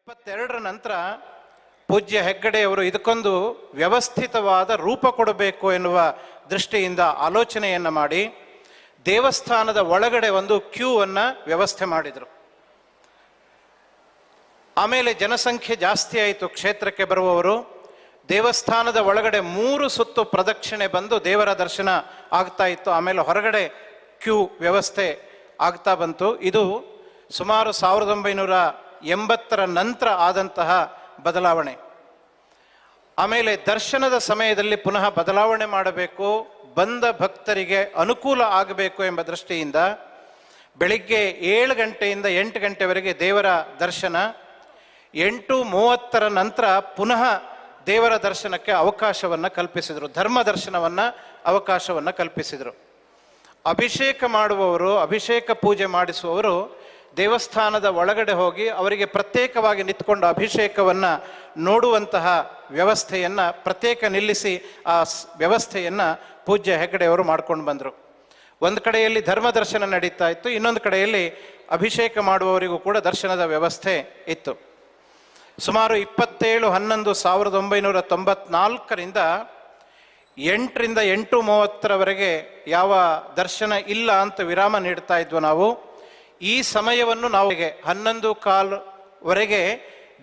72ರ ನಂತರ ಪೂಜ್ಯ ಹೆಗ್ಗಡೆಯವರು ಇದಕ್ಕೊಂದು ವ್ಯವಸ್ಥಿತವಾದ ರೂಪ ಕೊಡಬೇಕು ಎನ್ನುವ ದೃಷ್ಟಿಯಿಂದ ಆಲೋಚನೆಯನ್ನು ಮಾಡಿ ದೇವಸ್ಥಾನದ ಒಳಗಡೆ ಒಂದು ಕ್ಯೂ ಅನ್ನು ವ್ಯವಸ್ಥೆ ಮಾಡಿದರು. ಆಮೇಲೆ ಜನಸಂಖ್ಯೆ ಜಾಸ್ತಿ ಆಯಿತು. ಕ್ಷೇತ್ರಕ್ಕೆ ಬರುವವರು ದೇವಸ್ಥಾನದ ಒಳಗಡೆ 3 ಸುತ್ತು ಪ್ರದಕ್ಷಿಣೆ ಬಂದು ದೇವರ ದರ್ಶನ ಆಗ್ತಾ ಇತ್ತು. ಆಮೇಲೆ ಹೊರಗಡೆ ಕ್ಯೂ ವ್ಯವಸ್ಥೆ ಆಗ್ತಾ ಬಂತು. ಇದು ಸುಮಾರು 1980ರ ನಂತರ ಆದಂತಹ ಬದಲಾವಣೆ. ಆಮೇಲೆ ದರ್ಶನದ ಸಮಯದಲ್ಲಿ ಪುನಃ ಬದಲಾವಣೆ ಮಾಡಬೇಕು, ಬಂದ ಭಕ್ತರಿಗೆ ಅನುಕೂಲ ಆಗಬೇಕು ಎಂಬ ದೃಷ್ಟಿಯಿಂದ ಬೆಳಿಗ್ಗೆ 7 ಗಂಟೆಯಿಂದ 8 ಗಂಟೆವರೆಗೆ ದೇವರ ದರ್ಶನ, 8:30ರ ನಂತರ ಪುನಃ ದೇವರ ದರ್ಶನಕ್ಕೆ ಅವಕಾಶವನ್ನು ಕಲ್ಪಿಸಿದರು. ಧರ್ಮ ದರ್ಶನವನ್ನು ಅವಕಾಶವನ್ನು ಕಲ್ಪಿಸಿದರು. ಅಭಿಷೇಕ ಮಾಡುವವರು, ಅಭಿಷೇಕ ಪೂಜೆ ಮಾಡಿಸುವವರು ದೇವಸ್ಥಾನದ ಒಳಗಡೆ ಹೋಗಿ ಅವರಿಗೆ ಪ್ರತ್ಯೇಕವಾಗಿ ನಿಂತ್ಕೊಂಡು ಅಭಿಷೇಕವನ್ನು ನೋಡುವಂತಹ ವ್ಯವಸ್ಥೆಯನ್ನು ಪ್ರತ್ಯೇಕ ನಿಲ್ಲಿಸಿ ಆ ವ್ಯವಸ್ಥೆಯನ್ನು ಪೂಜ್ಯ ಹೆಗ್ಗಡೆಯವರು ಮಾಡ್ಕೊಂಡು ಬಂದರು. ಒಂದು ಕಡೆಯಲ್ಲಿ ಧರ್ಮ ದರ್ಶನ ನಡೀತಾ ಇತ್ತು, ಇನ್ನೊಂದು ಕಡೆಯಲ್ಲಿ ಅಭಿಷೇಕ ಮಾಡುವವರಿಗೂ ಕೂಡ ದರ್ಶನದ ವ್ಯವಸ್ಥೆ ಇತ್ತು. ಸುಮಾರು 27/11/1994ರಿಂದ 8ರಿಂದ 8:30ರವರೆಗೆ ಯಾವ ದರ್ಶನ ಇಲ್ಲ ಅಂತ ವಿರಾಮ ನೀಡ್ತಾ ಇದ್ವು ನಾವು. ಈ ಸಮಯವನ್ನು ನಾವು 11:15ವರೆಗೆ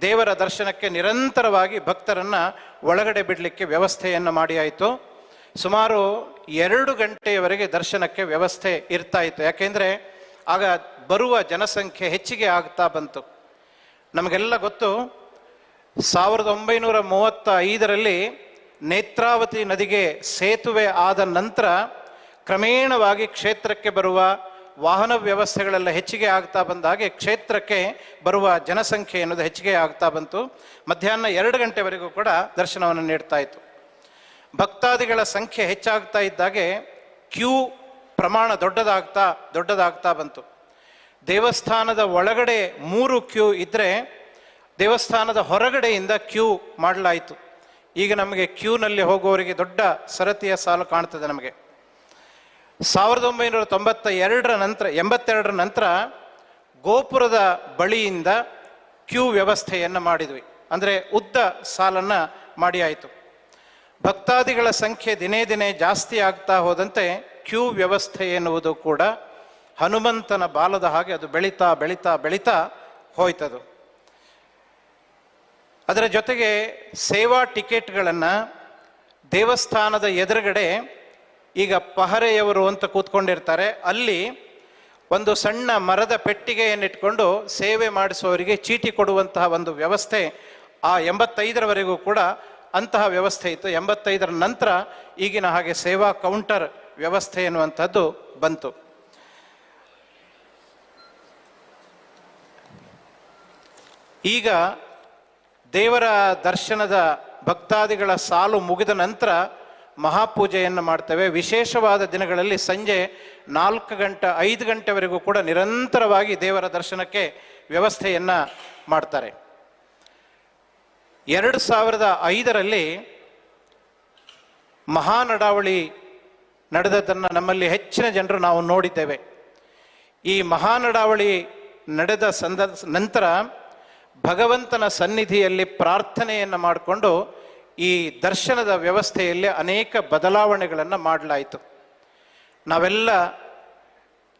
ದೇವರ ದರ್ಶನಕ್ಕೆ ನಿರಂತರವಾಗಿ ಭಕ್ತರನ್ನು ಒಳಗಡೆ ಬಿಡಲಿಕ್ಕೆ ವ್ಯವಸ್ಥೆಯನ್ನು ಮಾಡಿ ಆಯಿತು. ಸುಮಾರು 2 ಗಂಟೆಯವರೆಗೆ ದರ್ಶನಕ್ಕೆ ವ್ಯವಸ್ಥೆ ಇರ್ತಾ ಇತ್ತು. ಯಾಕೆಂದರೆ ಆಗ ಬರುವ ಜನಸಂಖ್ಯೆ ಹೆಚ್ಚಿಗೆ ಆಗ್ತಾ ಬಂತು. ನಮಗೆಲ್ಲ ಗೊತ್ತು, 1935ರಲ್ಲಿ ನೇತ್ರಾವತಿ ನದಿಗೆ ಸೇತುವೆ ಆದ ನಂತರ ಕ್ರಮೇಣವಾಗಿ ಕ್ಷೇತ್ರಕ್ಕೆ ಬರುವ ವಾಹನ ವ್ಯವಸ್ಥೆಗಳೆಲ್ಲ ಹೆಚ್ಚಿಗೆ ಆಗ್ತಾ ಬಂದ ಹಾಗೆ ಕ್ಷೇತ್ರಕ್ಕೆ ಬರುವ ಜನಸಂಖ್ಯೆ ಅನ್ನೋದು ಹೆಚ್ಚಿಗೆ ಆಗ್ತಾ ಬಂತು. ಮಧ್ಯಾಹ್ನ 2 ಗಂಟೆವರೆಗೂ ಕೂಡ ದರ್ಶನವನ್ನು ನೀಡ್ತಾ ಇತ್ತು. ಭಕ್ತಾದಿಗಳ ಸಂಖ್ಯೆ ಹೆಚ್ಚಾಗ್ತಾ ಇದ್ದಾಗೆ ಕ್ಯೂ ಪ್ರಮಾಣ ದೊಡ್ಡದಾಗ್ತಾ ಬಂತು. ದೇವಸ್ಥಾನದ ಒಳಗಡೆ 3 ಕ್ಯೂ ಇದ್ದರೆ ದೇವಸ್ಥಾನದ ಹೊರಗಡೆಯಿಂದ ಕ್ಯೂ ಮಾಡಲಾಯಿತು. ಈಗ ನಮಗೆ ಕ್ಯೂನಲ್ಲಿ ಹೋಗುವವರಿಗೆ ದೊಡ್ಡ ಸರತಿಯ ಸಾಲು ಕಾಣ್ತದೆ. ನಮಗೆ 1982ರ ನಂತರ ಗೋಪುರದ ಬಳಿಯಿಂದ ಕ್ಯೂ ವ್ಯವಸ್ಥೆಯನ್ನು ಮಾಡಿದ್ವಿ. ಅಂದರೆ ಉದ್ದ ಸಾಲನ್ನು ಮಾಡಿ ಆಯಿತು. ಭಕ್ತಾದಿಗಳ ಸಂಖ್ಯೆ ದಿನೇ ದಿನೇ ಜಾಸ್ತಿ ಆಗ್ತಾ ಹೋದಂತೆ ಕ್ಯೂ ವ್ಯವಸ್ಥೆ ಎನ್ನುವುದು ಕೂಡ ಹನುಮಂತನ ಬಾಲದ ಹಾಗೆ ಅದು ಬೆಳೀತಾ ಬೆಳೀತಾ ಬೆಳೀತಾ ಹೋಯ್ತದು. ಅದರ ಜೊತೆಗೆ ಸೇವಾ ಟಿಕೆಟ್ಗಳನ್ನು ದೇವಸ್ಥಾನದ ಎದುರುಗಡೆ ಈಗ ಪಹರೆಯವರು ಅಂತ ಕೂತ್ಕೊಂಡಿರ್ತಾರೆ, ಅಲ್ಲಿ ಒಂದು ಸಣ್ಣ ಮರದ ಪೆಟ್ಟಿಗೆಯನ್ನಿಟ್ಕೊಂಡು ಸೇವೆ ಮಾಡಿಸುವವರಿಗೆ ಚೀಟಿ ಕೊಡುವಂತಹ ಒಂದು ವ್ಯವಸ್ಥೆ ಆ 85ರವರೆಗೂ ಕೂಡ ಅಂತಹ ವ್ಯವಸ್ಥೆ ಇತ್ತು. 85ರ ನಂತರ ಈಗಿನ ಹಾಗೆ ಸೇವಾ ಕೌಂಟರ್ ವ್ಯವಸ್ಥೆ ಎನ್ನುವಂಥದ್ದು ಬಂತು. ಈಗ ದೇವರ ದರ್ಶನದ ಭಕ್ತಾದಿಗಳ ಸಾಲು ಮುಗಿದ ನಂತರ ಮಹಾಪೂಜೆಯನ್ನು ಮಾಡ್ತೇವೆ. ವಿಶೇಷವಾದ ದಿನಗಳಲ್ಲಿ ಸಂಜೆ 4 ಗಂಟೆ 5 ಗಂಟೆವರೆಗೂ ಕೂಡ ನಿರಂತರವಾಗಿ ದೇವರ ದರ್ಶನಕ್ಕೆ ವ್ಯವಸ್ಥೆಯನ್ನು ಮಾಡ್ತಾರೆ. 2005ರಲ್ಲಿ ಮಹಾನಡಾವಳಿ ನಡೆದದನ್ನು ನಮ್ಮಲ್ಲಿ ಹೆಚ್ಚಿನ ಜನರು ನಾವು ನೋಡಿದ್ದೇವೆ. ಈ ಮಹಾನಡಾವಳಿ ನಡೆದ ನಂತರ ಭಗವಂತನ ಸನ್ನಿಧಿಯಲ್ಲಿ ಪ್ರಾರ್ಥನೆಯನ್ನು ಮಾಡಿಕೊಂಡು ಈ ದರ್ಶನದ ವ್ಯವಸ್ಥೆಯಲ್ಲಿ ಅನೇಕ ಬದಲಾವಣೆಗಳನ್ನು ಮಾಡಲಾಯಿತು. ನಾವೆಲ್ಲ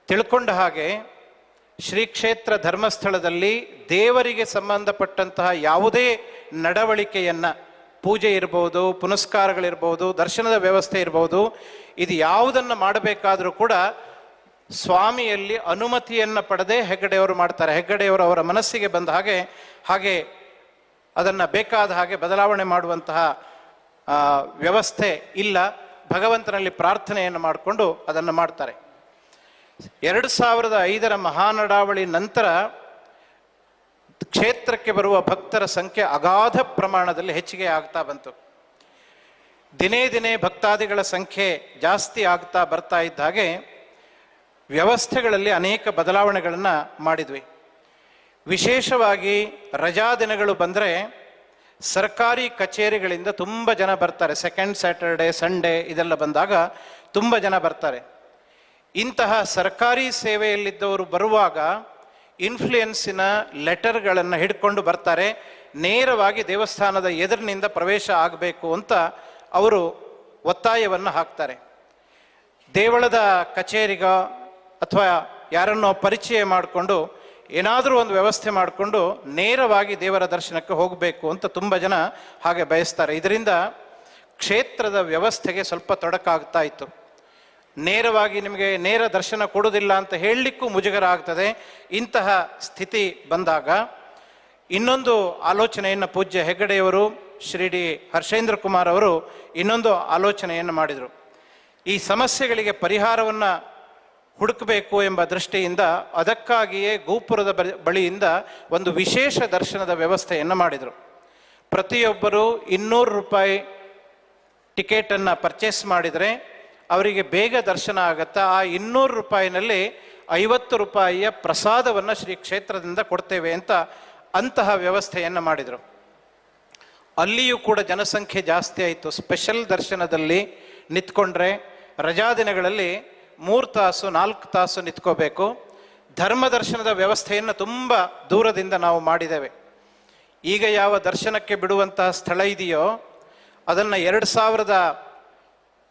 ತಿಳ್ಕೊಂಡ ಹಾಗೆ ಶ್ರೀ ಕ್ಷೇತ್ರ ಧರ್ಮಸ್ಥಳದಲ್ಲಿ ದೇವರಿಗೆ ಸಂಬಂಧಪಟ್ಟಂತಹ ಯಾವುದೇ ನಡವಳಿಕೆಯನ್ನು, ಪೂಜೆ ಇರ್ಬೋದು, ಪುನಸ್ಕಾರಗಳಿರ್ಬೋದು, ದರ್ಶನದ ವ್ಯವಸ್ಥೆ ಇರ್ಬೋದು, ಇದು ಯಾವುದನ್ನು ಮಾಡಬೇಕಾದರೂ ಕೂಡ ಸ್ವಾಮಿಯಲ್ಲಿ ಅನುಮತಿಯನ್ನು ಪಡೆದೇ ಹೆಗ್ಗಡೆಯವರು ಮಾಡ್ತಾರೆ. ಹೆಗ್ಗಡೆಯವರು ಅವರ ಮನಸ್ಸಿಗೆ ಬಂದ ಹಾಗೆ ಅದನ್ನು ಬೇಕಾದ ಹಾಗೆ ಬದಲಾವಣೆ ಮಾಡುವಂತಹ ವ್ಯವಸ್ಥೆ ಇಲ್ಲ. ಭಗವಂತನಲ್ಲಿ ಪ್ರಾರ್ಥನೆಯನ್ನು ಮಾಡಿಕೊಂಡು ಅದನ್ನು ಮಾಡ್ತಾರೆ. 2005ರ ಮಹಾನಡಾವಳಿ ನಂತರ ಕ್ಷೇತ್ರಕ್ಕೆ ಬರುವ ಭಕ್ತರ ಸಂಖ್ಯೆ ಅಗಾಧ ಪ್ರಮಾಣದಲ್ಲಿ ಹೆಚ್ಚಿಗೆ ಆಗ್ತಾ ಬಂತು. ದಿನೇ ದಿನೇ ಭಕ್ತಾದಿಗಳ ಸಂಖ್ಯೆ ಜಾಸ್ತಿ ಆಗ್ತಾ ಬರ್ತಾ ಇದ್ದ ಹಾಗೆ ವ್ಯವಸ್ಥೆಗಳಲ್ಲಿ ಅನೇಕ ಬದಲಾವಣೆಗಳನ್ನು ಮಾಡಿದ್ವಿ. ವಿಶೇಷವಾಗಿ ರಜಾ ದಿನಗಳು ಬಂದರೆ ಸರ್ಕಾರಿ ಕಚೇರಿಗಳಿಂದ ತುಂಬ ಜನ ಬರ್ತಾರೆ. ಸೆಕೆಂಡ್ ಸ್ಯಾಟರ್ಡೆ, ಸಂಡೇ ಇದೆಲ್ಲ ಬಂದಾಗ ತುಂಬ ಜನ ಬರ್ತಾರೆ. ಇಂತಹ ಸರ್ಕಾರಿ ಸೇವೆಯಲ್ಲಿದ್ದವರು ಬರುವಾಗ ಇನ್ಫ್ಲೂಯೆನ್ಸಿನ ಲೆಟರ್ಗಳನ್ನು ಹಿಡ್ಕೊಂಡು ಬರ್ತಾರೆ. ನೇರವಾಗಿ ದೇವಸ್ಥಾನದ ಎದುರಿನಿಂದ ಪ್ರವೇಶ ಆಗಬೇಕು ಅಂತ ಅವರು ಒತ್ತಾಯವನ್ನು ಹಾಕ್ತಾರೆ. ದೇವಳದ ಕಚೇರಿಗ ಅಥವಾ ಯಾರನ್ನೋ ಪರಿಚಯ ಮಾಡಿಕೊಂಡು ಏನಾದರೂ ಒಂದು ವ್ಯವಸ್ಥೆ ಮಾಡಿಕೊಂಡು ನೇರವಾಗಿ ದೇವರ ದರ್ಶನಕ್ಕೆ ಹೋಗಬೇಕು ಅಂತ ತುಂಬ ಜನ ಹಾಗೆ ಬಯಸ್ತಾರೆ. ಇದರಿಂದ ಕ್ಷೇತ್ರದ ವ್ಯವಸ್ಥೆಗೆ ಸ್ವಲ್ಪ ತೊಡಕಾಗ್ತಾ ಇತ್ತು. ನೇರವಾಗಿ ನಿಮಗೆ ನೇರ ದರ್ಶನ ಕೊಡೋದಿಲ್ಲ ಅಂತ ಹೇಳಲಿಕ್ಕೂ ಮುಜುಗರ ಆಗ್ತದೆ. ಇಂತಹ ಸ್ಥಿತಿ ಬಂದಾಗ ಇನ್ನೊಂದು ಆಲೋಚನೆಯನ್ನು ಪೂಜ್ಯ ಹೆಗ್ಗಡೆಯವರು, ಶ್ರೀ ಡಿ ಹರ್ಷೇಂದ್ರ ಕುಮಾರ್ ಅವರು ಇನ್ನೊಂದು ಆಲೋಚನೆಯನ್ನು ಮಾಡಿದರು. ಈ ಸಮಸ್ಯೆಗಳಿಗೆ ಪರಿಹಾರವನ್ನು ಹುಡುಕಬೇಕು ಎಂಬ ದೃಷ್ಟಿಯಿಂದ ಅದಕ್ಕಾಗಿಯೇ ಗೋಪುರದ ಬಳಿಯಿಂದ ಒಂದು ವಿಶೇಷ ದರ್ಶನದ ವ್ಯವಸ್ಥೆಯನ್ನು ಮಾಡಿದರು. ಪ್ರತಿಯೊಬ್ಬರು 200 ರೂಪಾಯಿ ಟಿಕೆಟನ್ನು ಪರ್ಚೇಸ್ ಮಾಡಿದರೆ ಅವರಿಗೆ ಬೇಗ ದರ್ಶನ ಆಗುತ್ತಾ. ಆ 200 ರೂಪಾಯಿನಲ್ಲಿ 50 ರೂಪಾಯಿಯ ಪ್ರಸಾದವನ್ನು ಶ್ರೀ ಕ್ಷೇತ್ರದಿಂದ ಕೊಡ್ತೇವೆ ಅಂತ ಅಂತಹ ವ್ಯವಸ್ಥೆಯನ್ನು ಮಾಡಿದರು. ಅಲ್ಲಿಯೂ ಕೂಡ ಜನಸಂಖ್ಯೆ ಜಾಸ್ತಿ ಆಯಿತು. ಸ್ಪೆಷಲ್ ದರ್ಶನದಲ್ಲಿ ನಿಂತ್ಕೊಂಡ್ರೆ ರಜಾ ದಿನಗಳಲ್ಲಿ 3 ತಾಸು 4 ತಾಸು ನಿಂತ್ಕೋಬೇಕು. ಧರ್ಮ ದರ್ಶನದ ವ್ಯವಸ್ಥೆಯನ್ನು ತುಂಬ ದೂರದಿಂದ ನಾವು ಮಾಡಿದ್ದೇವೆ. ಈಗ ಯಾವ ದರ್ಶನಕ್ಕೆ ಬಿಡುವಂತಹ ಸ್ಥಳ ಇದೆಯೋ ಅದನ್ನು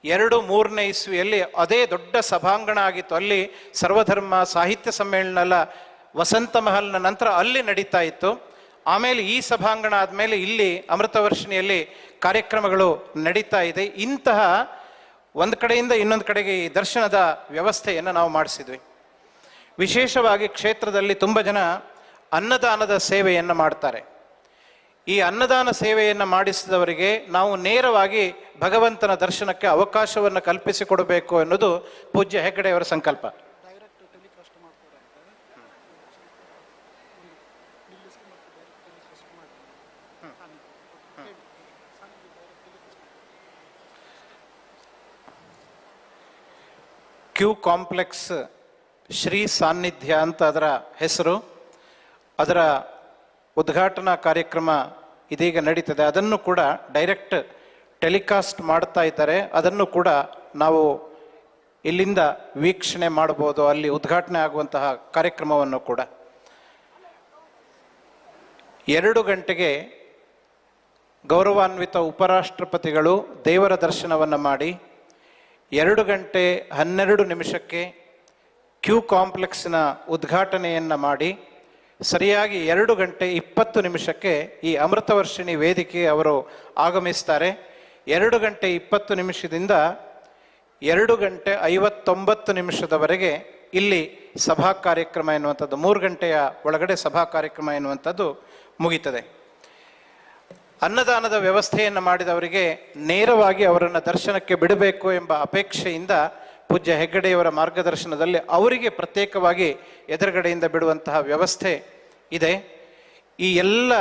2002-3ನೇ ಇಸ್ವಿಯಲ್ಲಿ ಅದೇ ದೊಡ್ಡ ಸಭಾಂಗಣ ಆಗಿತ್ತು. ಅಲ್ಲಿ ಸರ್ವಧರ್ಮ ಸಾಹಿತ್ಯ ಸಮ್ಮೇಳನ ಎಲ್ಲ ವಸಂತ ಮಹಲ್ನ ನಂತರ ಅಲ್ಲಿ ನಡೀತಾ ಇತ್ತು. ಆಮೇಲೆ ಈ ಸಭಾಂಗಣ ಆದಮೇಲೆ ಇಲ್ಲಿ ಅಮೃತವರ್ಷಿಣಿಯಲ್ಲಿ ಕಾರ್ಯಕ್ರಮಗಳು ನಡೀತಾ ಇದೆ. ಇಂತಹ ಒಂದು ಕಡೆಯಿಂದ ಇನ್ನೊಂದು ಕಡೆಗೆ ಈ ದರ್ಶನದ ವ್ಯವಸ್ಥೆಯನ್ನು ನಾವು ಮಾಡಿಸಿದ್ವಿ. ವಿಶೇಷವಾಗಿ ಕ್ಷೇತ್ರದಲ್ಲಿ ತುಂಬ ಜನ ಅನ್ನದಾನದ ಸೇವೆಯನ್ನು ಮಾಡ್ತಾರೆ. ಈ ಅನ್ನದಾನ ಸೇವೆಯನ್ನು ಮಾಡಿಸಿದವರಿಗೆ ನಾವು ನೇರವಾಗಿ ಭಗವಂತನ ದರ್ಶನಕ್ಕೆ ಅವಕಾಶವನ್ನು ಕಲ್ಪಿಸಿಕೊಡಬೇಕು ಅನ್ನೋದು ಪೂಜ್ಯ ಹೆಗ್ಗಡೆಯವರ ಸಂಕಲ್ಪ. ಕ್ಯೂ ಕಾಂಪ್ಲೆಕ್ಸ್ ಶ್ರೀ ಸಾನ್ನಿಧ್ಯ ಅಂತ ಅದರ ಹೆಸರು. ಅದರ ಉದ್ಘಾಟನಾ ಕಾರ್ಯಕ್ರಮ ಇದೀಗ ನಡೀತದೆ. ಅದನ್ನು ಕೂಡ ಡೈರೆಕ್ಟ್ ಟೆಲಿಕಾಸ್ಟ್ ಮಾಡ್ತಾ ಇದ್ದಾರೆ. ಅದನ್ನು ಕೂಡ ನಾವು ಇಲ್ಲಿಂದ ವೀಕ್ಷಣೆ ಮಾಡ್ಬೋದು, ಅಲ್ಲಿ ಉದ್ಘಾಟನೆ ಆಗುವಂತಹ ಕಾರ್ಯಕ್ರಮವನ್ನು ಕೂಡ. 2 ಗಂಟೆಗೆ ಗೌರವಾನ್ವಿತ ಉಪರಾಷ್ಟ್ರಪತಿಗಳು ದೇವರ ದರ್ಶನವನ್ನು ಮಾಡಿ 2:12 ಕ್ಯೂ ಕಾಂಪ್ಲೆಕ್ಸ್ನ ಉದ್ಘಾಟನೆಯನ್ನು ಮಾಡಿ ಸರಿಯಾಗಿ 2:20 ಈ ಅಮೃತವರ್ಷಿಣಿ ವೇದಿಕೆ ಅವರು ಆಗಮಿಸ್ತಾರೆ. 2:20 2:59 ಇಲ್ಲಿ ಸಭಾ ಕಾರ್ಯಕ್ರಮ ಎನ್ನುವಂಥದ್ದು, 3 ಗಂಟೆಯ ಒಳಗಡೆ ಸಭಾ ಕಾರ್ಯಕ್ರಮ ಎನ್ನುವಂಥದ್ದು ಮುಗೀತದೆ. ಅನ್ನದಾನದ ವ್ಯವಸ್ಥೆಯನ್ನು ಮಾಡಿದವರಿಗೆ ನೇರವಾಗಿ ಅವರನ್ನು ದರ್ಶನಕ್ಕೆ ಬಿಡಬೇಕು ಎಂಬ ಅಪೇಕ್ಷೆಯಿಂದ ಪೂಜ್ಯ ಹೆಗ್ಗಡೆಯವರ ಮಾರ್ಗದರ್ಶನದಲ್ಲಿ ಅವರಿಗೆ ಪ್ರತ್ಯೇಕವಾಗಿ ಎದುರುಗಡೆಯಿಂದ ಬಿಡುವಂತಹ ವ್ಯವಸ್ಥೆ ಇದೆ. ಈ ಎಲ್ಲ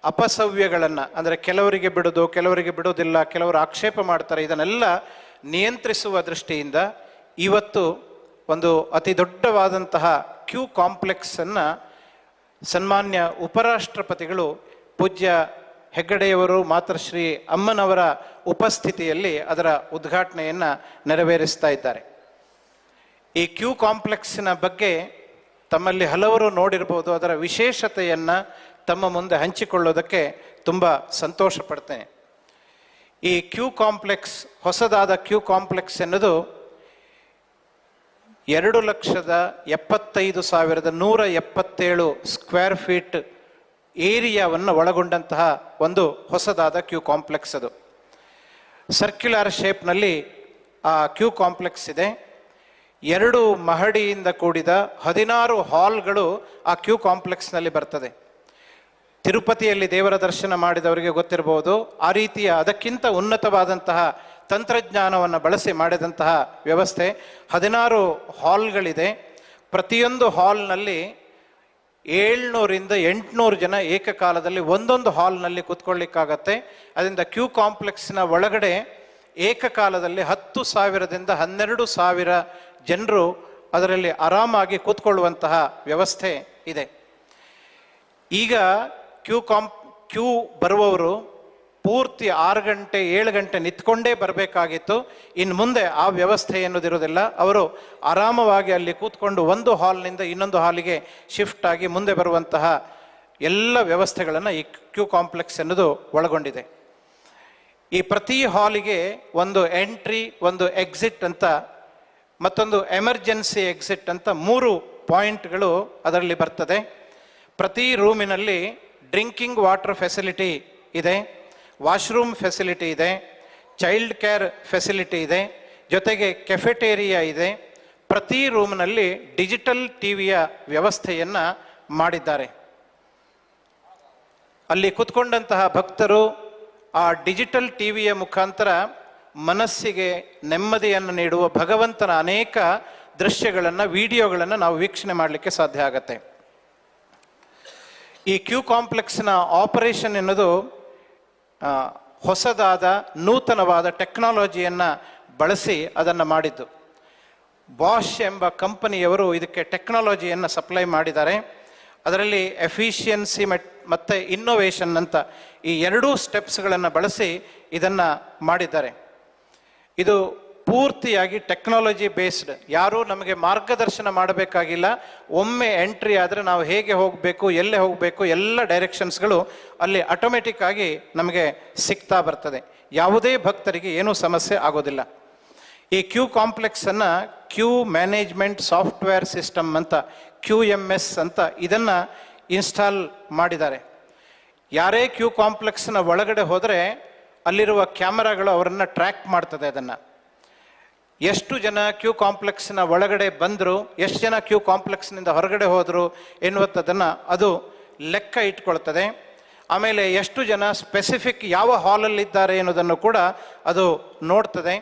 ಅಪಸವ್ಯಗಳನ್ನು, ಅಂದರೆ ಕೆಲವರಿಗೆ ಬಿಡೋದು, ಕೆಲವರಿಗೆ ಬಿಡೋದಿಲ್ಲ, ಕೆಲವರು ಆಕ್ಷೇಪ ಮಾಡ್ತಾರೆ, ಇದನ್ನೆಲ್ಲ ನಿಯಂತ್ರಿಸುವ ದೃಷ್ಟಿಯಿಂದ ಇವತ್ತು ಒಂದು ಅತಿ ದೊಡ್ಡವಾದಂತಹ ಕ್ಯೂ ಕಾಂಪ್ಲೆಕ್ಸನ್ನು ಸನ್ಮಾನ್ಯ ಉಪರಾಷ್ಟ್ರಪತಿಗಳು ಪೂಜ್ಯ ಹೆಗ್ಗಡೆಯವರು ಮಾತೃಶ್ರೀ ಅಮ್ಮನವರ ಉಪಸ್ಥಿತಿಯಲ್ಲಿ ಅದರ ಉದ್ಘಾಟನೆಯನ್ನು ನೆರವೇರಿಸ್ತಾ ಇದ್ದಾರೆ. ಈ ಕ್ಯೂ ಕಾಂಪ್ಲೆಕ್ಸಿನ ಬಗ್ಗೆ ತಮ್ಮಲ್ಲಿ ಹಲವರು ನೋಡಿರ್ಬೋದು. ಅದರ ವಿಶೇಷತೆಯನ್ನು ತಮ್ಮ ಮುಂದೆ ಹಂಚಿಕೊಳ್ಳೋದಕ್ಕೆ ತುಂಬ ಸಂತೋಷ ಪಡ್ತೇನೆ. ಈ ಕ್ಯೂ ಕಾಂಪ್ಲೆಕ್ಸ್, ಹೊಸದಾದ ಕ್ಯೂ ಕಾಂಪ್ಲೆಕ್ಸ್ ಎನ್ನುವುದು 2,75,177 ಸ್ಕ್ವೇರ್ ಫೀಟ್ ಏರಿಯಾವನ್ನು ಒಳಗೊಂಡಂತಹ ಒಂದು ಹೊಸದಾದ ಕ್ಯೂ ಕಾಂಪ್ಲೆಕ್ಸ್. ಅದು ಸರ್ಕ್ಯುಲರ್ ಶೇಪ್ನಲ್ಲಿ ಆ ಕ್ಯೂ ಕಾಂಪ್ಲೆಕ್ಸ್ ಇದೆ. 2 ಮಹಡಿಯಿಂದ ಕೂಡಿದ 16 ಹಾಲ್ಗಳು ಆ ಕ್ಯೂ ಕಾಂಪ್ಲೆಕ್ಸ್ನಲ್ಲಿ ಬರ್ತದೆ. ತಿರುಪತಿಯಲ್ಲಿ ದೇವರ ದರ್ಶನ ಮಾಡಿದವರಿಗೆ ಗೊತ್ತಿರಬಹುದು, ಆ ರೀತಿಯ ಅದಕ್ಕಿಂತ ಉನ್ನತವಾದಂತಹ ತಂತ್ರಜ್ಞಾನವನ್ನು ಬಳಸಿ ಮಾಡಿದಂತಹ ವ್ಯವಸ್ಥೆ. 16 ಹಾಲ್ಗಳಿದೆ. ಪ್ರತಿಯೊಂದು ಹಾಲ್ನಲ್ಲಿ 700ರಿಂದ 800 ಜನ ಏಕಕಾಲದಲ್ಲಿ ಒಂದೊಂದು ಹಾಲ್ನಲ್ಲಿ ಕೂತ್ಕೊಳ್ಳಿಕ್ಕಾಗತ್ತೆ. ಅದರಿಂದ ಕ್ಯೂ ಕಾಂಪ್ಲೆಕ್ಸ್ನ ಒಳಗಡೆ ಏಕಕಾಲದಲ್ಲಿ 10,000ದಿಂದ 12,000 ಜನರು ಅದರಲ್ಲಿ ಆರಾಮಾಗಿ ಕೂತ್ಕೊಳ್ಳುವಂತಹ ವ್ಯವಸ್ಥೆ ಇದೆ. ಈಗ ಕ್ಯೂ ಬರುವವರು ಪೂರ್ತಿ 6 ಗಂಟೆ 7 ಗಂಟೆ ನಿಂತ್ಕೊಂಡೇ ಬರಬೇಕಾಗಿತ್ತು. ಇನ್ನು ಮುಂದೆ ಆ ವ್ಯವಸ್ಥೆ ಎನ್ನುವುದಿರೋದಿಲ್ಲ. ಅವರು ಆರಾಮವಾಗಿ ಅಲ್ಲಿ ಕೂತ್ಕೊಂಡು ಒಂದು ಹಾಲ್ನಿಂದ ಇನ್ನೊಂದು ಹಾಲಿಗೆ ಶಿಫ್ಟ್ ಆಗಿ ಮುಂದೆ ಬರುವಂತಹ ಎಲ್ಲ ವ್ಯವಸ್ಥೆಗಳನ್ನು ಈ ಕ್ಯೂ ಕಾಂಪ್ಲೆಕ್ಸ್ ಎನ್ನುವುದು ಒಳಗೊಂಡಿದೆ. ಈ ಪ್ರತಿ ಹಾಲಿಗೆ ಒಂದು ಎಂಟ್ರಿ, ಒಂದು ಎಕ್ಸಿಟ್ ಅಂತ, ಮತ್ತೊಂದು ಎಮರ್ಜೆನ್ಸಿ ಎಕ್ಸಿಟ್ ಅಂತ 3 ಪಾಯಿಂಟ್ಗಳು ಅದರಲ್ಲಿ ಬರ್ತದೆ. ಪ್ರತಿ ರೂಮಿನಲ್ಲಿ ಡ್ರಿಂಕಿಂಗ್ ವಾಟರ್ ಫೆಸಿಲಿಟಿ ಇದೆ, ವಾಶ್ರೂಮ್ ಫೆಸಿಲಿಟಿ ಇದೆ, ಚೈಲ್ಡ್ ಕೇರ್ ಫೆಸಿಲಿಟಿ ಇದೆ, ಜೊತೆಗೆ ಕೆಫೆಟೇರಿಯಾ ಇದೆ. ಪ್ರತಿ ರೂಮ್ನಲ್ಲಿ ಡಿಜಿಟಲ್ ಟಿವಿಯ ವ್ಯವಸ್ಥೆಯನ್ನು ಮಾಡಿದ್ದಾರೆ. ಅಲ್ಲಿ ಕೂತ್ಕೊಂಡಂತಹ ಭಕ್ತರು ಆ ಡಿಜಿಟಲ್ ಟಿವಿಯ ಮುಖಾಂತರ ಮನಸ್ಸಿಗೆ ನೆಮ್ಮದಿಯನ್ನು ನೀಡುವ ಭಗವಂತನ ಅನೇಕ ದೃಶ್ಯಗಳನ್ನು, ವಿಡಿಯೋಗಳನ್ನು ನಾವು ವೀಕ್ಷಣೆ ಮಾಡಲಿಕ್ಕೆ ಸಾಧ್ಯ ಆಗತ್ತೆ. ಈ ಕ್ಯೂ ಕಾಂಪ್ಲೆಕ್ಸ್ನ ಆಪರೇಷನ್ ಎನ್ನುವುದು ಹೊಸದಾದ ನೂತನವಾದ ಟೆಕ್ನಾಲಜಿಯನ್ನು ಬಳಸಿ ಅದನ್ನು ಮಾಡಿದ್ದು. ಬಾಷ್ ಎಂಬ ಕಂಪನಿಯವರು ಇದಕ್ಕೆ ಟೆಕ್ನಾಲಜಿಯನ್ನು ಸಪ್ಲೈ ಮಾಡಿದ್ದಾರೆ. ಅದರಲ್ಲಿ ಎಫಿಷಿಯನ್ಸಿ ಮತ್ತು ಇನ್ನೋವೇಷನ್ ಅಂತ ಈ 2 ಸ್ಟೆಪ್ಸ್ಗಳನ್ನು ಬಳಸಿ ಇದನ್ನು ಮಾಡಿದ್ದಾರೆ. ಇದು ಪೂರ್ತಿಯಾಗಿ ಟೆಕ್ನಾಲಜಿ ಬೇಸ್ಡ್. ಯಾರೂ ನಮಗೆ ಮಾರ್ಗದರ್ಶನ ಮಾಡಬೇಕಾಗಿಲ್ಲ. ಒಮ್ಮೆ ಎಂಟ್ರಿ ಆದರೆ ನಾವು ಹೇಗೆ ಹೋಗಬೇಕು, ಎಲ್ಲೇ ಹೋಗಬೇಕು, ಎಲ್ಲ ಡೈರೆಕ್ಷನ್ಸ್ಗಳು ಅಲ್ಲಿ ಆಟೋಮೆಟಿಕ್ ಆಗಿ ನಮಗೆ ಸಿಗ್ತಾ ಬರ್ತದೆ. ಯಾವುದೇ ಭಕ್ತರಿಗೆ ಏನೂ ಸಮಸ್ಯೆ ಆಗೋದಿಲ್ಲ. ಈ ಕ್ಯೂ ಕಾಂಪ್ಲೆಕ್ಸನ್ನು ಕ್ಯೂ ಮ್ಯಾನೇಜ್ಮೆಂಟ್ ಸಾಫ್ಟ್ವೇರ್ ಸಿಸ್ಟಮ್ ಅಂತ, QMS ಅಂತ ಇದನ್ನು ಇನ್ಸ್ಟಾಲ್ ಮಾಡಿದ್ದಾರೆ. ಯಾರೇ ಕ್ಯೂ ಕಾಂಪ್ಲೆಕ್ಸ್ನ ಒಳಗಡೆ ಹೋದರೆ ಅಲ್ಲಿರುವ ಕ್ಯಾಮರಾಗಳು ಅವರನ್ನು ಟ್ರ್ಯಾಕ್ ಮಾಡ್ತದೆ. ಅದನ್ನು ಎಷ್ಟು ಜನ ಕ್ಯೂ ಕಾಂಪ್ಲೆಕ್ಸ್ನ ಒಳಗಡೆ ಬಂದರು, ಎಷ್ಟು ಜನ ಕ್ಯೂ ಕಾಂಪ್ಲೆಕ್ಸ್ನಿಂದ ಹೊರಗಡೆ ಹೋದರು ಎನ್ನುವಂಥದ್ದನ್ನು ಅದು ಲೆಕ್ಕ ಇಟ್ಕೊಳ್ತದೆ. ಆಮೇಲೆ ಎಷ್ಟು ಜನ ಸ್ಪೆಸಿಫಿಕ್ ಯಾವ ಹಾಲಲ್ಲಿದ್ದಾರೆ ಅನ್ನೋದನ್ನು ಕೂಡ ಅದು ನೋಡ್ತದೆ.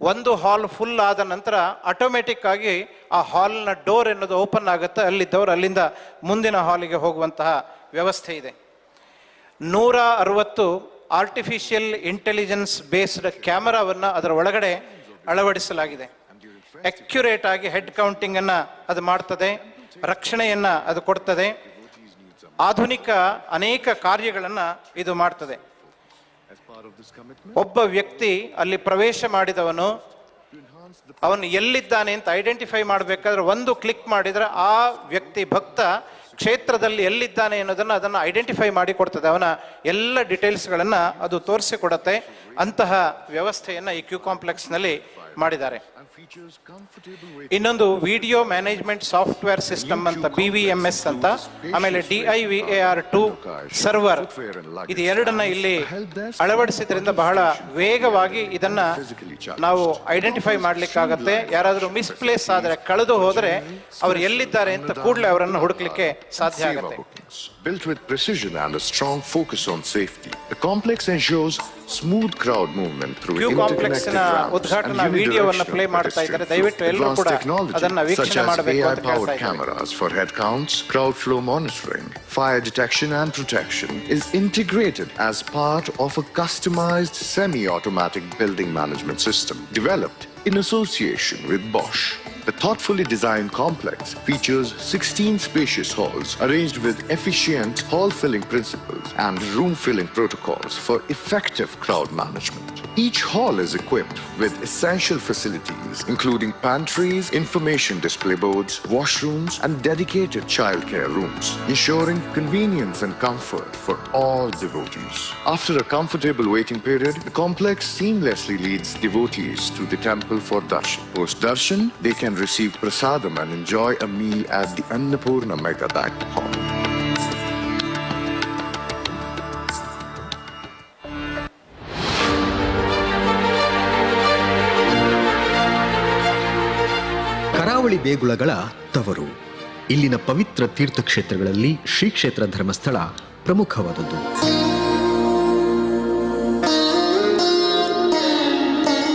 ಒಂದು ಹಾಲ್ ಫುಲ್ ಆದ ನಂತರ ಆಟೋಮೆಟಿಕ್ ಆಗಿ ಆ ಹಾಲ್ನ ಡೋರ್ ಎನ್ನುವುದು ಓಪನ್ ಆಗುತ್ತೆ. ಅಲ್ಲಿದ್ದವರು ಅಲ್ಲಿಂದ ಮುಂದಿನ ಹಾಲಿಗೆ ಹೋಗುವಂತಹ ವ್ಯವಸ್ಥೆ ಇದೆ. 160 ಆರ್ಟಿಫಿಷಿಯಲ್ ಇಂಟೆಲಿಜೆನ್ಸ್ ಬೇಸ್ಡ್ ಕ್ಯಾಮರಾವನ್ನು ಅದರ ಒಳಗಡೆ ಅಳವಡಿಸಲಾಗಿದೆ. ಅಕ್ಯುರೇಟ್ ಆಗಿ ಹೆಡ್ ಕೌಂಟಿಂಗನ್ನು ಅದು ಮಾಡ್ತದೆ, ರಕ್ಷಣೆಯನ್ನು ಅದು ಕೊಡ್ತದೆ, ಆಧುನಿಕ ಅನೇಕ ಕಾರ್ಯಗಳನ್ನು ಇದು ಮಾಡ್ತದೆ. ಒಬ್ಬ ವ್ಯಕ್ತಿ ಅಲ್ಲಿ ಪ್ರವೇಶ ಮಾಡಿದವನು ಅವನು ಎಲ್ಲಿದ್ದಾನೆ ಅಂತ ಐಡೆಂಟಿಫೈ ಮಾಡಬೇಕಾದ್ರೆ ಒಂದು ಕ್ಲಿಕ್ ಮಾಡಿದರೆ ಆ ವ್ಯಕ್ತಿ ಭಕ್ತ ಕ್ಷೇತ್ರದಲ್ಲಿ ಎಲ್ಲಿದ್ದಾನೆ ಅನ್ನೋದನ್ನು ಅದನ್ನು ಐಡೆಂಟಿಫೈ ಮಾಡಿ ಕೊಡ್ತದೆ. ಅವನ ಎಲ್ಲ ಡೀಟೇಲ್ಸ್ಗಳನ್ನು ಅದು ತೋರಿಸಿಕೊಡುತ್ತೆ. ಅಂತಹ ವ್ಯವಸ್ಥೆಯನ್ನು ಈ ಕ್ಯೂ ಕಾಂಪ್ಲೆಕ್ಸ್ನಲ್ಲಿ ಮಾಡಿದ್ದಾರೆ. ಇನ್ನೊಂದು ವಿಡಿಯೋ ಮ್ಯಾನೇಜ್ಮೆಂಟ್ ಸಾಫ್ಟ್ವೇರ್ ಸಿಸ್ಟಮ್ ಅಂತ BVMS ಅಂತ, ಆಮೇಲೆ DIVAR2 ಸರ್ವರ್, ಇದು 2 ಇಲ್ಲಿ ಅಳವಡಿಸಿದ್ರಿಂದ ಬಹಳ ವೇಗವಾಗಿ ಇದನ್ನ ನಾವು ಐಡೆಂಟಿಫೈ ಮಾಡ್ಲಿಕ್ಕಾಗತ್ತೆ. ಯಾರಾದರೂ ಮಿಸ್ಪ್ಲೇಸ್ ಆದರೆ, ಕಳೆದು ಹೋದರೆ ಅವರು ಎಲ್ಲಿದ್ದಾರೆ ಅಂತ ಕೂಡಲೇ ಅವರನ್ನು ಹುಡುಕ್ಲಿಕ್ಕೆ ಸಾಧ್ಯ ಆಗುತ್ತೆ. Built with precision and a strong focus on safety, the complex ensures smooth crowd movement through interconnected ramps and unidirectional pedestrian flows. Advanced technology such as AI-powered cameras for head counts, crowd flow monitoring, fire detection and protection is integrated as part of a customized semi-automatic building management system developed in association with Bosch. The thoughtfully designed complex features 16 spacious halls arranged with efficient hall-filling principles and room-filling protocols for effective crowd management. Each hall is equipped with essential facilities including pantries, information display boards, washrooms and dedicated childcare rooms, ensuring convenience and comfort for all devotees. After a comfortable waiting period, the complex seamlessly leads devotees to the temple for darshan. Post-darshan, they can receive prasadam and enjoy a meal at the Annapurna Mega Banquet Hall. ಕರಾವಳಿ ದೇಗುಲಗಳ ತವರು. ಇಲ್ಲಿನ ಪವಿತ್ರ ತೀರ್ಥಕ್ಷೇತ್ರಗಳಲ್ಲಿ ಶ್ರೀ ಕ್ಷೇತ್ರ ಧರ್ಮಸ್ಥಳ ಪ್ರಮುಖವಾದದ್ದು.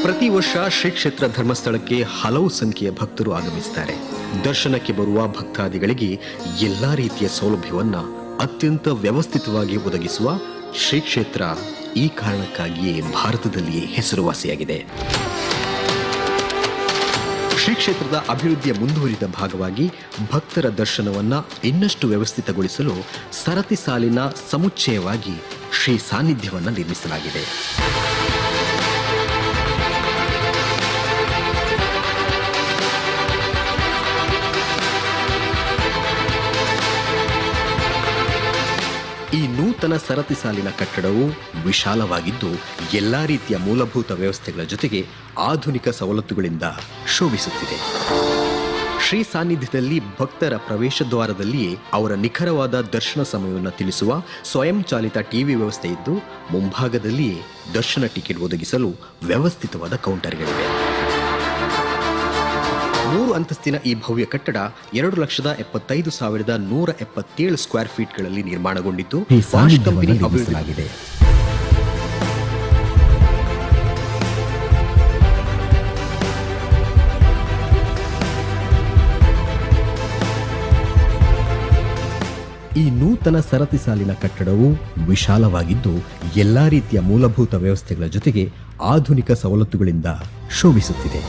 ಪ್ರತಿ ವರ್ಷ ಶ್ರೀ ಕ್ಷೇತ್ರ ಧರ್ಮಸ್ಥಳಕ್ಕೆ ಹಲವು ಸಂಖ್ಯೆಯ ಭಕ್ತರು ಆಗಮಿಸುತ್ತಾರೆ. ದರ್ಶನಕ್ಕೆ ಬರುವ ಭಕ್ತಾದಿಗಳಿಗೆ ಎಲ್ಲಾ ರೀತಿಯ ಸೌಲಭ್ಯವನ್ನ ಅತ್ಯಂತ ವ್ಯವಸ್ಥಿತವಾಗಿ ಒದಗಿಸುವ ಶ್ರೀ ಕ್ಷೇತ್ರ ಈ ಕಾರಣಕ್ಕಾಗಿಯೇ ಭಾರತದಲ್ಲಿಯೇ ಹೆಸರುವಾಸಿಯಾಗಿದೆ. ಶ್ರೀ ಕ್ಷೇತ್ರದ ಅಭಿವೃದ್ಧಿಯ ಮುಂದುವರಿದ ಭಾಗವಾಗಿ ಭಕ್ತರ ದರ್ಶನವನ್ನು ಇನ್ನಷ್ಟು ವ್ಯವಸ್ಥಿತಗೊಳಿಸಲು ಸರತಿ ಸಾಲಿನ ಸಮುಚ್ಚಯವಾಗಿ ಶ್ರೀ ಸಾನ್ನಿಧ್ಯವನ್ನು ನಿರ್ಮಿಸಲಾಗಿದೆ. ಈ ನೂತನ ಸರತಿ ಸಾಲಿನ ಕಟ್ಟಡವು ವಿಶಾಲವಾಗಿದ್ದು ಎಲ್ಲಾ ರೀತಿಯ ಮೂಲಭೂತ ವ್ಯವಸ್ಥೆಗಳ ಜೊತೆಗೆ ಆಧುನಿಕ ಸವಲತ್ತುಗಳಿಂದ ಶೋಭಿಸುತ್ತಿದೆ. ಶ್ರೀ ಸಾನ್ನಿಧ್ಯದಲ್ಲಿ ಭಕ್ತರ ಪ್ರವೇಶ ದ್ವಾರದಲ್ಲಿಯೇ ಅವರ ನಿಖರವಾದ ದರ್ಶನ ಸಮಯವನ್ನು ತಿಳಿಸುವ ಸ್ವಯಂ ಚಾಲಿತ ಟಿವಿ ವ್ಯವಸ್ಥೆ ಇದ್ದು, ಮುಂಭಾಗದಲ್ಲಿಯೇ ದರ್ಶನ ಟಿಕೆಟ್ ಒದಗಿಸಲು ವ್ಯವಸ್ಥಿತವಾದ ಕೌಂಟರ್ಗಳಿವೆ. 3 ಅಂತಸ್ತಿನ ಈ ಭವ್ಯ ಕಟ್ಟಡ 2,75,177 ಸ್ಕ್ವೇರ್ ಫೀಟ್ಗಳಲ್ಲಿ ನಿರ್ಮಾಣಗೊಂಡಿದ್ದು ಬಾಷ್ ಕಂಪನಿ ಅಭಿವೃದ್ಧಿಸಲಾಗಿದೆ. ಈ ನೂತನ ಸರತಿ ಸಾಲಿನ ಕಟ್ಟಡವು ವಿಶಾಲವಾಗಿದ್ದು ಎಲ್ಲಾ ರೀತಿಯ ಮೂಲಭೂತ ವ್ಯವಸ್ಥೆಗಳ ಜೊತೆಗೆ ಆಧುನಿಕ ಸವಲತ್ತುಗಳಿಂದ ಶೋಭಿಸುತ್ತಿದೆ.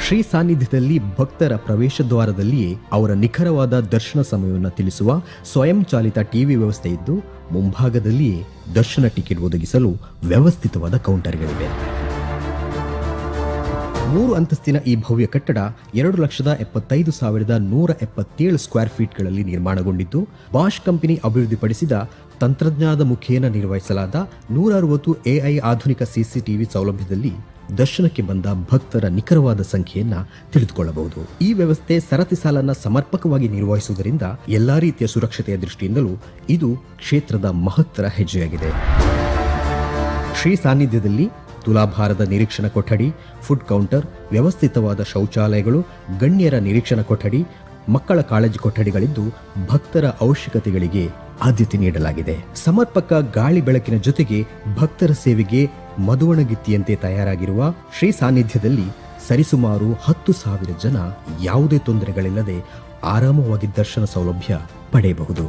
ಶ್ರೀ ಸಾನ್ನಿಧ್ಯದಲ್ಲಿ ಭಕ್ತರ ಪ್ರವೇಶ ದ್ವಾರದಲ್ಲಿಯೇ ಅವರ ನಿಖರವಾದ ದರ್ಶನ ಸಮಯವನ್ನು ತಿಳಿಸುವ ಸ್ವಯಂ ಚಾಲಿತ ಟಿವಿ ವ್ಯವಸ್ಥೆ ಇದ್ದು, ಮುಂಭಾಗದಲ್ಲಿಯೇ ದರ್ಶನ ಟಿಕೆಟ್ ಒದಗಿಸಲು ವ್ಯವಸ್ಥಿತವಾದ ಕೌಂಟರ್ಗಳಿವೆ. 3 ಅಂತಸ್ತಿನ ಈ ಭವ್ಯ ಕಟ್ಟಡ 2,75,177 ಸ್ಕ್ವೇರ್ ಫೀಟ್ಗಳಲ್ಲಿ ನಿರ್ಮಾಣಗೊಂಡಿದ್ದು, ಬಾಷ್ ಕಂಪನಿ ಅಭಿವೃದ್ಧಿಪಡಿಸಿದ ತಂತ್ರಜ್ಞಾನದ ಮುಖೇನ ನಿರ್ವಹಿಸಲಾದ 160 AI ಆಧುನಿಕ CCTV ಸೌಲಭ್ಯದಲ್ಲಿ ದರ್ಶನಕ್ಕೆ ಬಂದ ಭಕ್ತರ ನಿಖರವಾದ ಸಂಖ್ಯೆಯನ್ನ ತಿಳಿದುಕೊಳ್ಳಬಹುದು. ಈ ವ್ಯವಸ್ಥೆ ಸರತಿ ಸಾಲನ್ನ ಸಮರ್ಪಕವಾಗಿ ನಿರ್ವಹಿಸುವುದರಿಂದ ಎಲ್ಲಾ ರೀತಿಯ ಸುರಕ್ಷತೆಯ ದೃಷ್ಟಿಯಿಂದಲೂ ಇದು ಕ್ಷೇತ್ರದ ಮಹತ್ತರ ಹೆಜ್ಜೆಯಾಗಿದೆ. ಶ್ರೀ ಸಾನ್ನಿಧ್ಯದಲ್ಲಿ ತುಲಾಭಾರದ ನಿರೀಕ್ಷಣಾ ಕೊಠಡಿ, ಫುಡ್ ಕೌಂಟರ್, ವ್ಯವಸ್ಥಿತವಾದ ಶೌಚಾಲಯಗಳು, ಗಣ್ಯರ ನಿರೀಕ್ಷಣಾ ಕೊಠಡಿ, ಮಕ್ಕಳ ಕಾಳಜಿ ಕೊಠಡಿಗಳಿದ್ದು ಭಕ್ತರ ಅವಶ್ಯಕತೆಗಳಿಗೆ ಆದ್ಯತೆ ನೀಡಲಾಗಿದೆ. ಸಮರ್ಪಕ ಗಾಳಿ ಬೆಳಕಿನ ಜೊತೆಗೆ ಭಕ್ತರ ಸೇವೆಗೆ ಮದುವಣಗಿತ್ತಿಯಂತೆ ತಯಾರಾಗಿರುವ ಶ್ರೀ ಸಾನ್ನಿಧ್ಯದಲ್ಲಿ ಸರಿಸುಮಾರು 10,000 ಜನ ಯಾವುದೇ ತೊಂದರೆಗಳಿಲ್ಲದೆ ಆರಾಮವಾಗಿ ದರ್ಶನ ಸೌಲಭ್ಯ ಪಡೆಯಬಹುದು.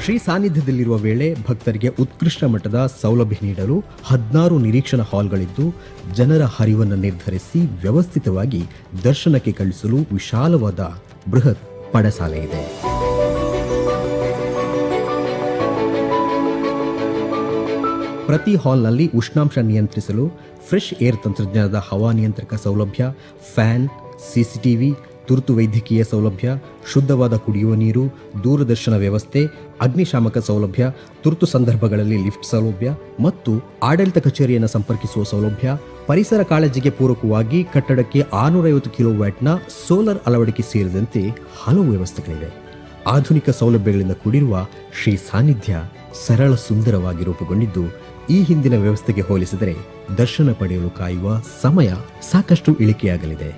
ಶ್ರೀ ಸಾನ್ನಿಧ್ಯದಲ್ಲಿರುವ ವೇಳೆ ಭಕ್ತರಿಗೆ ಉತ್ಕೃಷ್ಟ ಮಟ್ಟದ ಸೌಲಭ್ಯ ನೀಡಲು 16 ನಿರೀಕ್ಷಣಾ ಹಾಲ್ಗಳಿದ್ದು, ಜನರ ಹರಿವನ್ನು ನಿರ್ಧರಿಸಿ ವ್ಯವಸ್ಥಿತವಾಗಿ ದರ್ಶನಕ್ಕೆ ಕಳಿಸಲು ವಿಶಾಲವಾದ ಬೃಹತ್ ಪಡಸಾಲೆ ಇದೆ. ಪ್ರತಿ ಹಾಲ್ನಲ್ಲಿ ಉಷ್ಣಾಂಶ ನಿಯಂತ್ರಿಸಲು ಫ್ರೆಶ್ ಏರ್ ತಂತ್ರಜ್ಞಾನದ ಹವಾನಿಯಂತ್ರಕ ಸೌಲಭ್ಯ, ಫ್ಯಾನ್, CCTV, ತುರ್ತು ವೈದ್ಯಕೀಯ ಸೌಲಭ್ಯ, ಶುದ್ಧವಾದ ಕುಡಿಯುವ ನೀರು, ದೂರದರ್ಶನ ವ್ಯವಸ್ಥೆ, ಅಗ್ನಿಶಾಮಕ ಸೌಲಭ್ಯ, ತುರ್ತು ಸಂದರ್ಭಗಳಲ್ಲಿ ಲಿಫ್ಟ್ ಸೌಲಭ್ಯ ಮತ್ತು ಆಡಳಿತ ಕಚೇರಿಯನ್ನು ಸಂಪರ್ಕಿಸುವ ಸೌಲಭ್ಯ, ಪರಿಸರ ಕಾಳಜಿಗೆ ಪೂರಕವಾಗಿ ಕಟ್ಟಡಕ್ಕೆ 650 ಕಿಲೋವ್ಯಾಟ್ನ ಸೋಲಾರ್ ಅಳವಡಿಕೆ ಸೇರಿದಂತೆ ಹಲವು ವ್ಯವಸ್ಥೆಗಳಿವೆ. ಆಧುನಿಕ ಸೌಲಭ್ಯಗಳಿಂದ ಕೂಡಿರುವ ಶ್ರೀ ಸಾನ್ನಿಧ್ಯ ಸರಳ ಸುಂದರವಾಗಿ ರೂಪುಗೊಂಡಿದ್ದು, ಈ ಹಿಂದಿನ ವ್ಯವಸ್ಥೆಗೆ ಹೋಲಿಸಿದರೆ ದರ್ಶನ ಪಡೆಯಲು ಕಾಯುವ ಸಮಯ ಸಾಕಷ್ಟು ಇಳಿಕೆಯಾಗಲಿದೆ.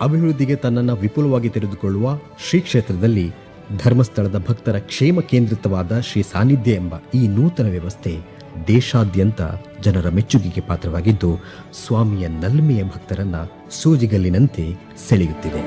ಅಭಿವೃದ್ಧಿಗೆ ತನ್ನನ್ನು ವಿಪುಲವಾಗಿ ತೆರೆದುಕೊಳ್ಳುವ ಶ್ರೀ ಕ್ಷೇತ್ರದಲ್ಲಿ ಧರ್ಮಸ್ಥಳದ ಭಕ್ತರ ಕ್ಷೇಮ ಕೇಂದ್ರಿತವಾದ ಶ್ರೀ ಸಾನ್ನಿಧ್ಯ ಎಂಬ ಈ ನೂತನ ವ್ಯವಸ್ಥೆ ದೇಶಾದ್ಯಂತ ಜನರ ಮೆಚ್ಚುಗೆಗೆ ಪಾತ್ರವಾಗಿದ್ದು, ಸ್ವಾಮಿಯ ನಲ್ಮೆಯ ಭಕ್ತರನ್ನ ಸೂಜಿಗಲ್ಲಿನಂತೆ ಸೆಳೆಯುತ್ತಿದೆ.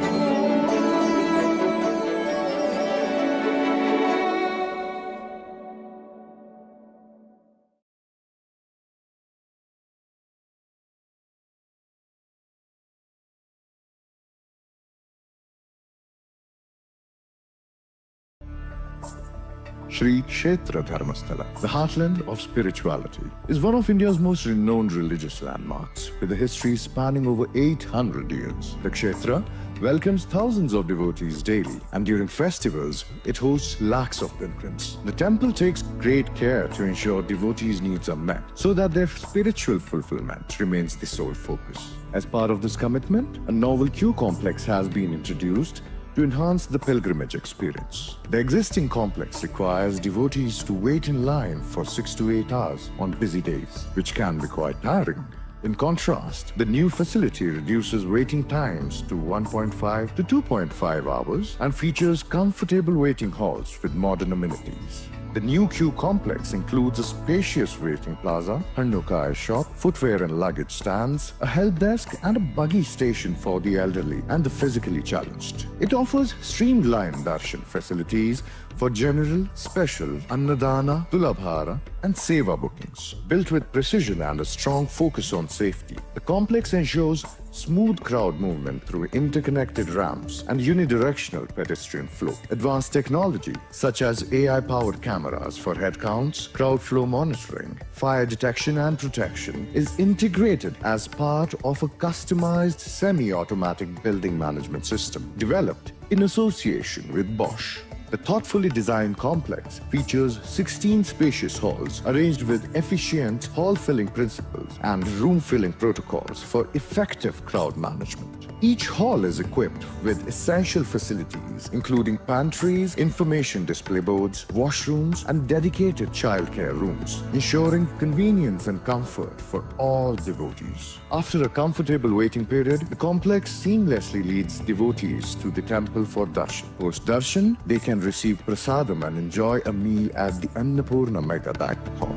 Shri Kshetra Dharmasthala, the heartland of spirituality, is one of India's most renowned religious landmarks, with a history spanning over 800 years. The Kshetra welcomes thousands of devotees daily, and during festivals, it hosts lakhs of pilgrims. The temple takes great care to ensure devotees' needs are met, so that their spiritual fulfillment remains the sole focus. As part of this commitment, a novel queue complex has been introduced to enhance the pilgrimage experience. The existing complex requires devotees to wait in line for 6 to 8 hours on busy days, which can be quite tiring. In contrast, the new facility reduces waiting times to 1.5 to 2.5 hours and features comfortable waiting halls with modern amenities. The new queue complex includes a spacious waiting plaza, Hanukaya shop, footwear and luggage stands, a help desk and a buggy station for the elderly and the physically challenged. It offers streamlined darshan facilities for general, special, Annadana, Tulabhara, and Seva bookings. Built with precision and a strong focus on safety, the complex ensures smooth crowd movement through interconnected ramps and unidirectional pedestrian flow. Advanced technology such as AI-powered cameras for head counts, crowd flow monitoring, fire detection and protection is integrated as part of a customized semi-automatic building management system developed in association with Bosch. The thoughtfully designed complex features 16 spacious halls arranged with efficient hall-filling principles and room-filling protocols for effective crowd management. Each hall is equipped with essential facilities including pantries, information display boards, washrooms, and dedicated childcare rooms, ensuring convenience and comfort for all devotees. After a comfortable waiting period, the complex seamlessly leads devotees to the temple for darshan. Post-darshan, they can receive prasadam and enjoy a meal at the Annapurna Mega Banquet Hall.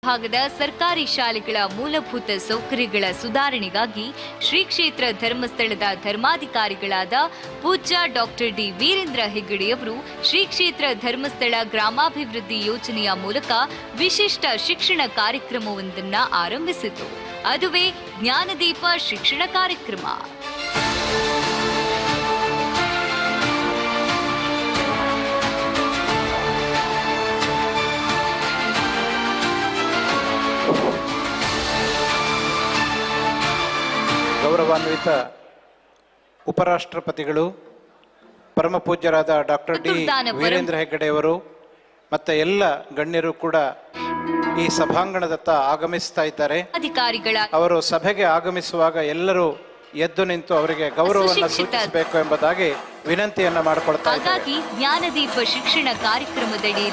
ಭಾಗದ ಸರ್ಕಾರಿ ಶಾಲೆಗಳ ಮೂಲಭೂತ ಸೌಕರ್ಯಗಳ ಸುಧಾರಣೆಗಾಗಿ ಶ್ರೀ ಕ್ಷೇತ್ರ ಧರ್ಮಸ್ಥಳದ ಧರ್ಮಾಧಿಕಾರಿಗಳಾದ ಪೂಜ್ಯ doctor D Veerendra ಹೆಗ್ಗಡೆಯವರು Shri ಕ್ಷೇತ್ರ ಧರ್ಮಸ್ಥಳ ಗ್ರಾಮಾಭಿವೃದ್ಧಿ ಯೋಜನೆಯ ಮೂಲಕ ವಿಶಿಷ್ಟ ಶಿಕ್ಷಣ ಕಾರ್ಯಕ್ರಮವೊಂದನ್ನು ಆರಂಭಿಸಿತು. ಅದುವೇ ಜ್ಞಾನದೀಪ ಶಿಕ್ಷಣ ಕಾರ್ಯಕ್ರಮ. ಗೌರವಾನ್ವಿತ ಉಪರಾಷ್ಟ್ರಪತಿಗಳು, ಪರಮ ಪೂಜ್ಯರಾದ ಡಾಕ್ಟರ್ ಡಿ ವೀರೇಂದ್ರ ಹೆಗ್ಗಡೆಯವರು ಮತ್ತೆ ಎಲ್ಲ ಗಣ್ಯರು ಕೂಡ ಈ ಸಭಾಂಗಣದತ್ತ ಆಗಮಿಸ್ತಾ ಇದ್ದಾರೆ. ಅವರು ಸಭೆಗೆ ಆಗಮಿಸುವಾಗ ಎಲ್ಲರೂ ಎದ್ದು ನಿಂತು ಅವರಿಗೆ ಗೌರವವನ್ನು ಸೂಚಿಸಬೇಕು ಎಂಬುದಾಗಿ ವಿನಂತಿಯನ್ನ ಮಾಡಿಕೊಳ್ತಾ ಇದ್ದಾರೆ. ಹಾಗಾಗಿ ಜ್ಞಾನದೀಪ ಶಿಕ್ಷಣ ಕಾರ್ಯಕ್ರಮದಡಿ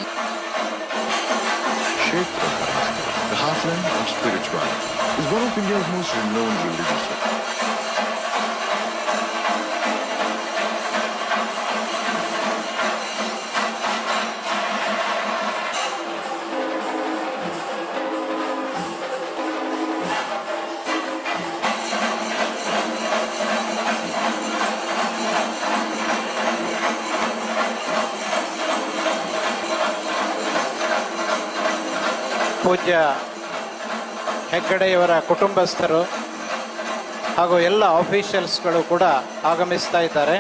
The heartland of spirituality is one of India's most renowned religions. ಪೂಜ್ಯ ಹೆಗ್ಗಡೆಯವರ ಕುಟುಂಬಸ್ಥರು ಹಾಗೂ ಎಲ್ಲ ಆಫೀಷಿಯಲ್ಸ್ಗಳು ಕೂಡ ಆಗಮಿಸ್ತಾ ಇದ್ದಾರೆ.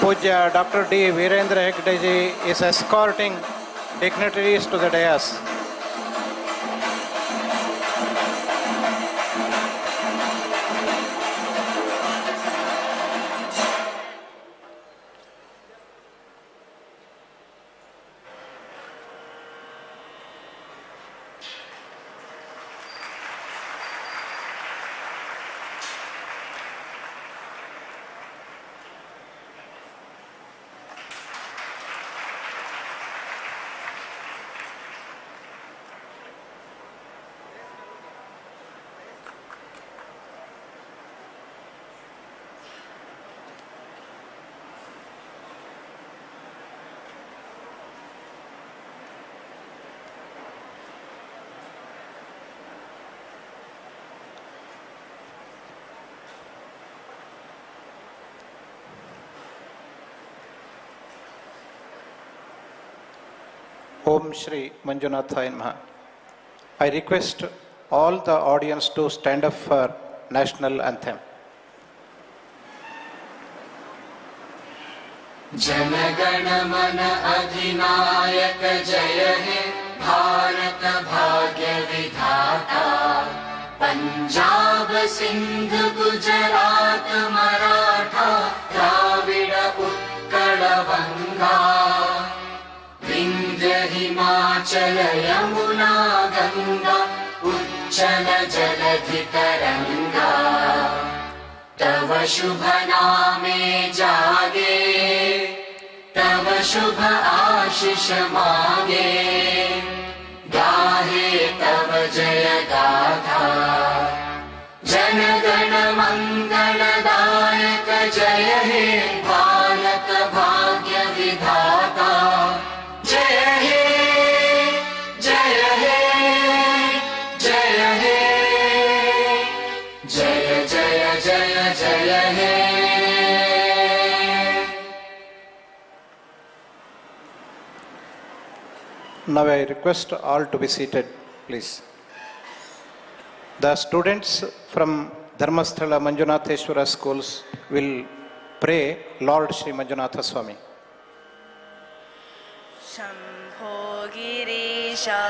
Pujya Dr. D. Virendra Hegdeji is escorting dignitaries to the dais. Om Shri Manjunathaya Namaha. I request all the audience to stand up for national anthem. जनगण मन अधिनायक जय हे भारत भाग्य विधाता पंजाब सिंध गुजरात मराठा द्राविड उत्कल गंगा विंध्य हिमाचल यमुना गंगा उच्चल जलधि तरंगा तव शुभ नामे जागे तव शुभ आशीष मांगे गाहे तव जय गाथा जनगण मंगलदायक जय हे भारत भाग्य विधाता जय हे जय हे जय हे जय जय जय जय हे Now I request all to be seated, please. The students from Dharmasthala Manjunatheshwara schools will pray Lord Shri Manjunatha Swami. Shambho Girisha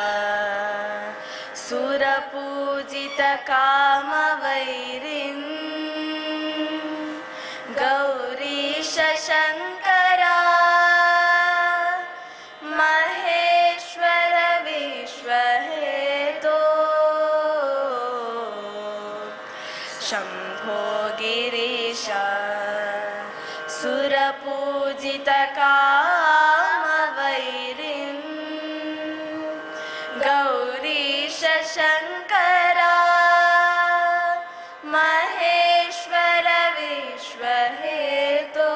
सुरपूजितकामवैरिन् Gourish Shankara Maheshwar विश्वहेतो Shambho Girisha सुरपूजितकामवैरिन् Gourish Shankara Maheshwar विश्वहेतो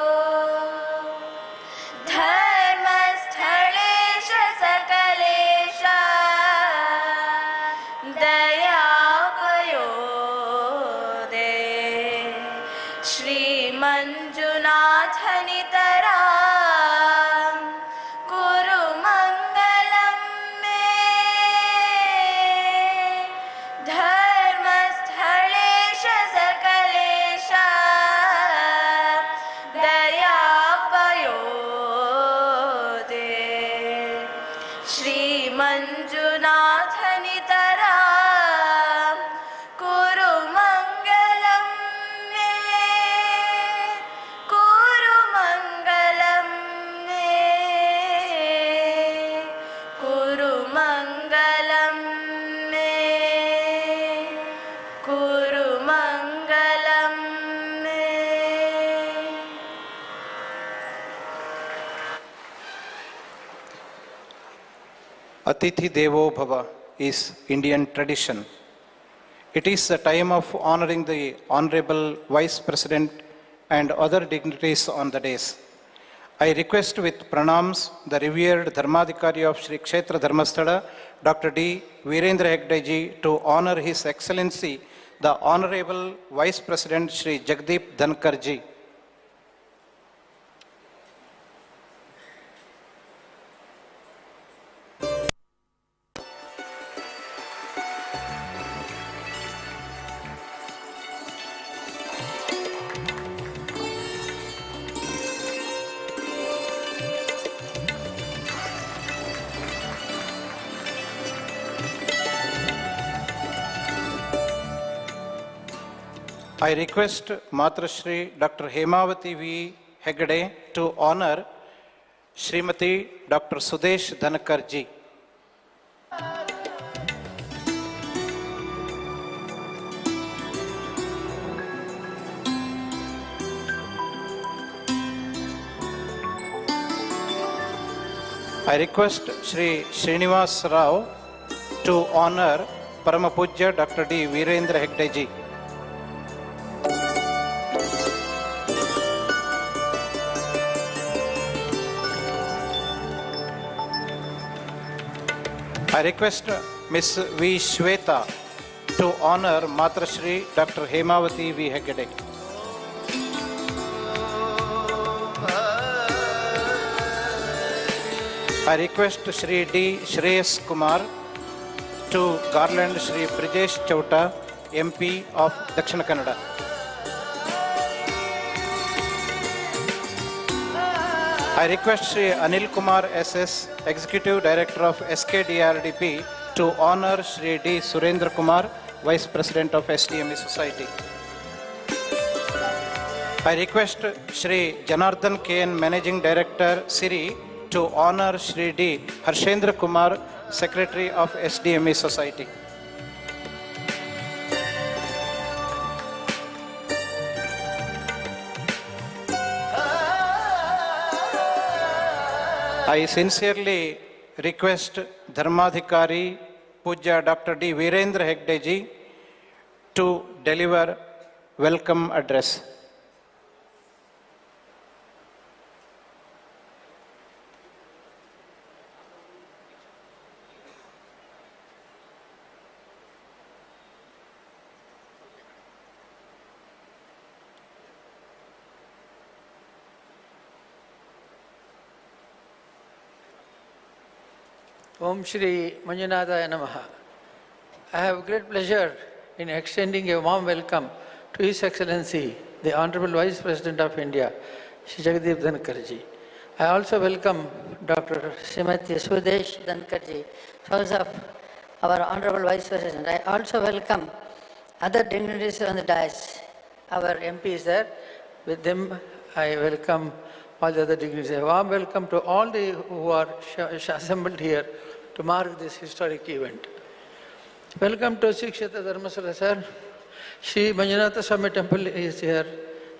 धर्मस्थलेश Sakalesh दयापयोदे श्रीमञ्जुनाथनितरा कुरु मङ्गलं मे धर्मस्थलेश सकलेश दयापयोदे श्रीमञ्जुनाथनितरा कुरु मङ्गलं मे कुरु मङ्गलं मे कुरु मङ्गलं मे कुरु मङ्गलं मे Atithi Devo Bhava is Indian tradition. It is the time of honoring the Honorable Vice President and other dignitaries on the days. I request with pranams the revered Dharmadhikari of Shri Kshetra Dharmasthala, Dr. D. Virendra Hegde ji, to honor His Excellency, the Honorable Vice President Shri Jagdeep Dhankar ji. I request Matrashri Dr. Hemavati V. Hegde to honor Srimati Dr. Sudesh Dhankar ji. I request Shri Srinivas Rao to honor Paramapujya Dr. D. Virendra Hegde ji. I request Ms. V. Shweta to honor Matrashri Dr. Hemavati V. Hegde. I request Shri D. Shreyas Kumar to garland Shri Brijesh Chauta, MP of Dakshina Kannada. I request Shri Anil Kumar SS, Executive Director of SKDRDP, to honor Shri D. Surendra Kumar, Vice President of SDME Society. I request Shri Janardhan KN, Managing Director, Siri, to honor Shri D. Harshendra Kumar, Secretary of SDME Society. I sincerely request Dharmadhikari Pujya Dr. D. Virendra Hegdeji to deliver welcome address. Om Shri Manjunataya Namaha. I have great pleasure in extending a warm welcome to His Excellency, the Honorable Vice President of India, Shri Jagdeep Dhankarji. I also welcome Dr. Srimati Sudesh Dhankarji, spouse of our Honorable Vice President. I also welcome other dignitaries on the dais. Our MP is there. With them, I welcome all the other dignitaries. A warm welcome to all the who are assembled here to mark this historic event. Welcome to Sri Kshetra Dharmasala, sir. Sri Manjunatha Swami Temple is here,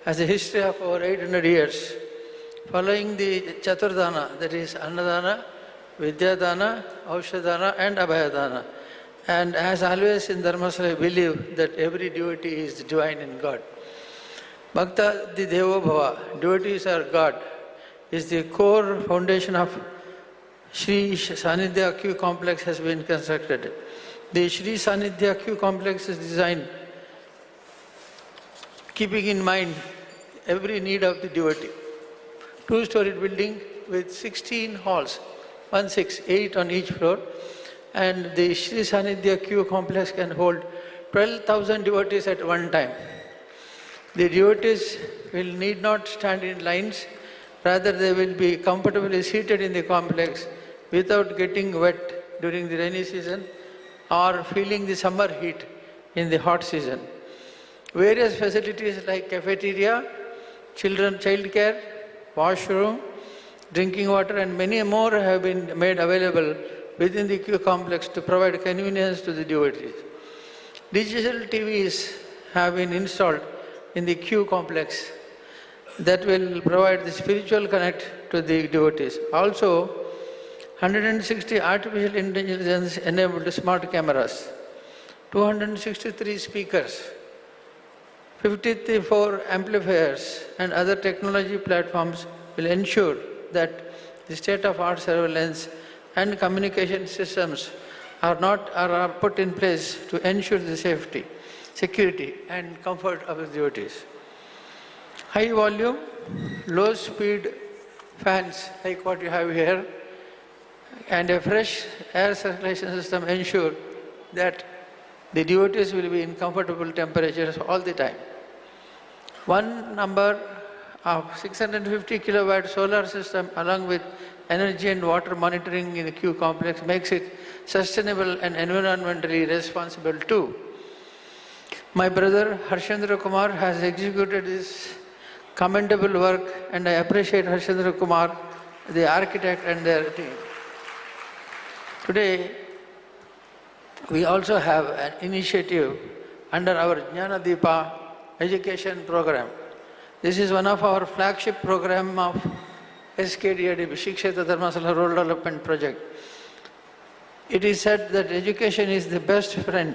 has a history of over 800 years. Following the Chaturdana, that is Annadana, Vidyadana, Aushadana and Abhayadana. And as always in Dharmasala, I believe that every devotee is divine in God. Bhakta di Devo Bhava, devotees are God, is the core foundation of Shri Sanidhya Q complex has been constructed. The Shri Sanidhya Q complex is designed keeping in mind every need of the devotee. Two-storied building with 16 halls, 8 on each floor, and the Shri Sanidhya Q complex can hold 12,000 devotees at one time. The devotees will need not stand in lines, rather they will be comfortably seated in the complex without getting wet during the rainy season or feeling the summer heat in the hot season. Various facilities like cafeteria, child care, washroom, drinking water and many more have been made available within the Q complex to provide convenience to the devotees. Digital TVs have been installed in the Q complex that will provide the spiritual connect to the devotees. Also, 160 artificial intelligence enabled smart cameras, 263 speakers, 54 amplifiers and other technology platforms will ensure that the state-of-art surveillance and communication systems are put in place to ensure the safety, security and comfort of the devotees. High volume, low speed fans like what you have here and a fresh air circulation system ensure that the devotees will be in comfortable temperatures all the time. One number of 650 kilowatt solar system along with energy and water monitoring in the Q complex makes it sustainable and environmentally responsible too. My brother Harshendra Kumar has executed this commendable work and I appreciate Harshendra Kumar, the architect and their team. Today, we also have an initiative under our Jnana Deepa education program. This is one of our flagship program of SKDRDP, Shri Kshetra Dharmasala Rural Development Project. It is said that education is the best friend.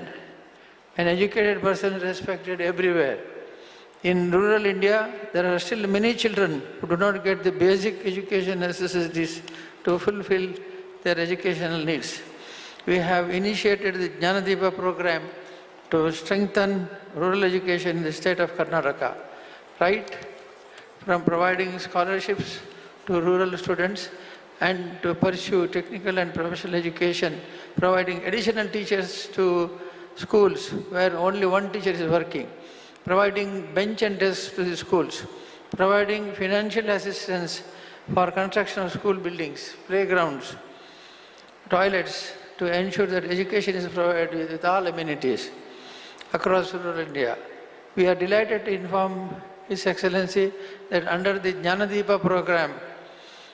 An educated person is respected everywhere. In rural India, there are still many children who do not get the basic education necessities to fulfill their educational needs. We have initiated the Jnana Deepa program to strengthen rural education in the state of Karnataka, right from providing scholarships to rural students and to pursue technical and professional education, providing additional teachers to schools where only one teacher is working, providing bench and desks to the schools, providing financial assistance for construction of school buildings, playgrounds, toilets, to ensure that education is provided with all amenities across rural India. We are delighted to inform His Excellency that under the Jnanadeepa program,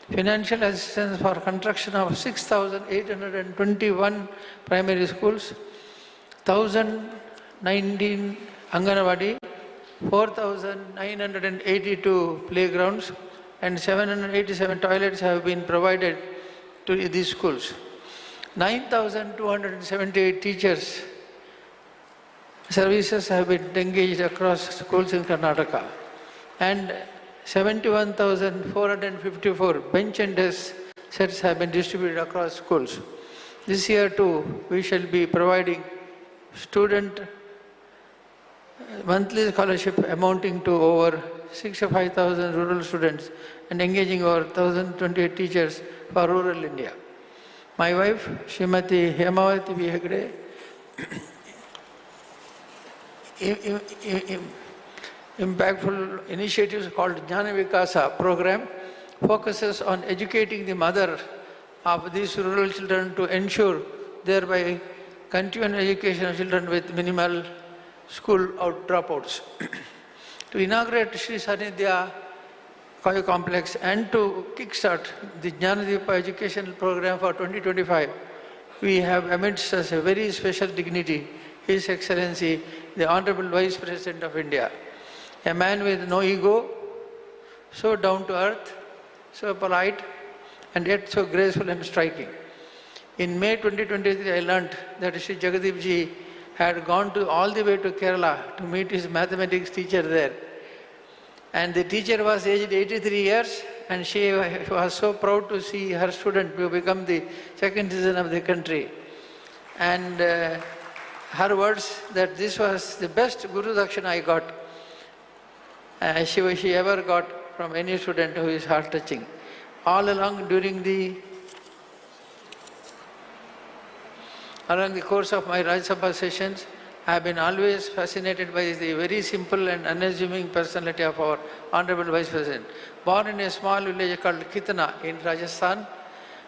financial assistance for construction of 6,821 primary schools, 1,019 Anganwadi, 4,982 playgrounds, and 787 toilets have been provided to these schools. 9,278 teachers services have been engaged across schools in Karnataka, and 71,454 bench and desk sets have been distributed across schools. This year too, we shall be providing student monthly scholarship amounting to over 65,000 rural students and engaging over 1,028 teachers for rural India. My wife, Srimati Hemavati V. Hegde, impactful initiatives called Jnana Vikasa program focuses on educating the mother of these rural children to ensure thereby continuing education of children with minimal school dropouts. To inaugurate Sri Sanidhya Kaya Complex and to kickstart the Jnanadeepa educational program for 2025, we have amidst us a very special dignity, His Excellency, the Honorable Vice President of India, a man with no ego, so down to earth, so polite, and yet so graceful and striking. In May 2023, I learnt that Sri Jagadeep Ji had gone all the way to Kerala to meet his mathematics teacher there. And the teacher was aged 83 years, and she was so proud to see her student who become the second citizen of the country. And her words that this was the best Guru Dakshina I got, she ever got from any student who is heart-touching. All along during the course of my Rajya Sabha sessions, I have been always fascinated by the very simple and unassuming personality of our Honorable Vice President. Born in a small village called Kitana in Rajasthan,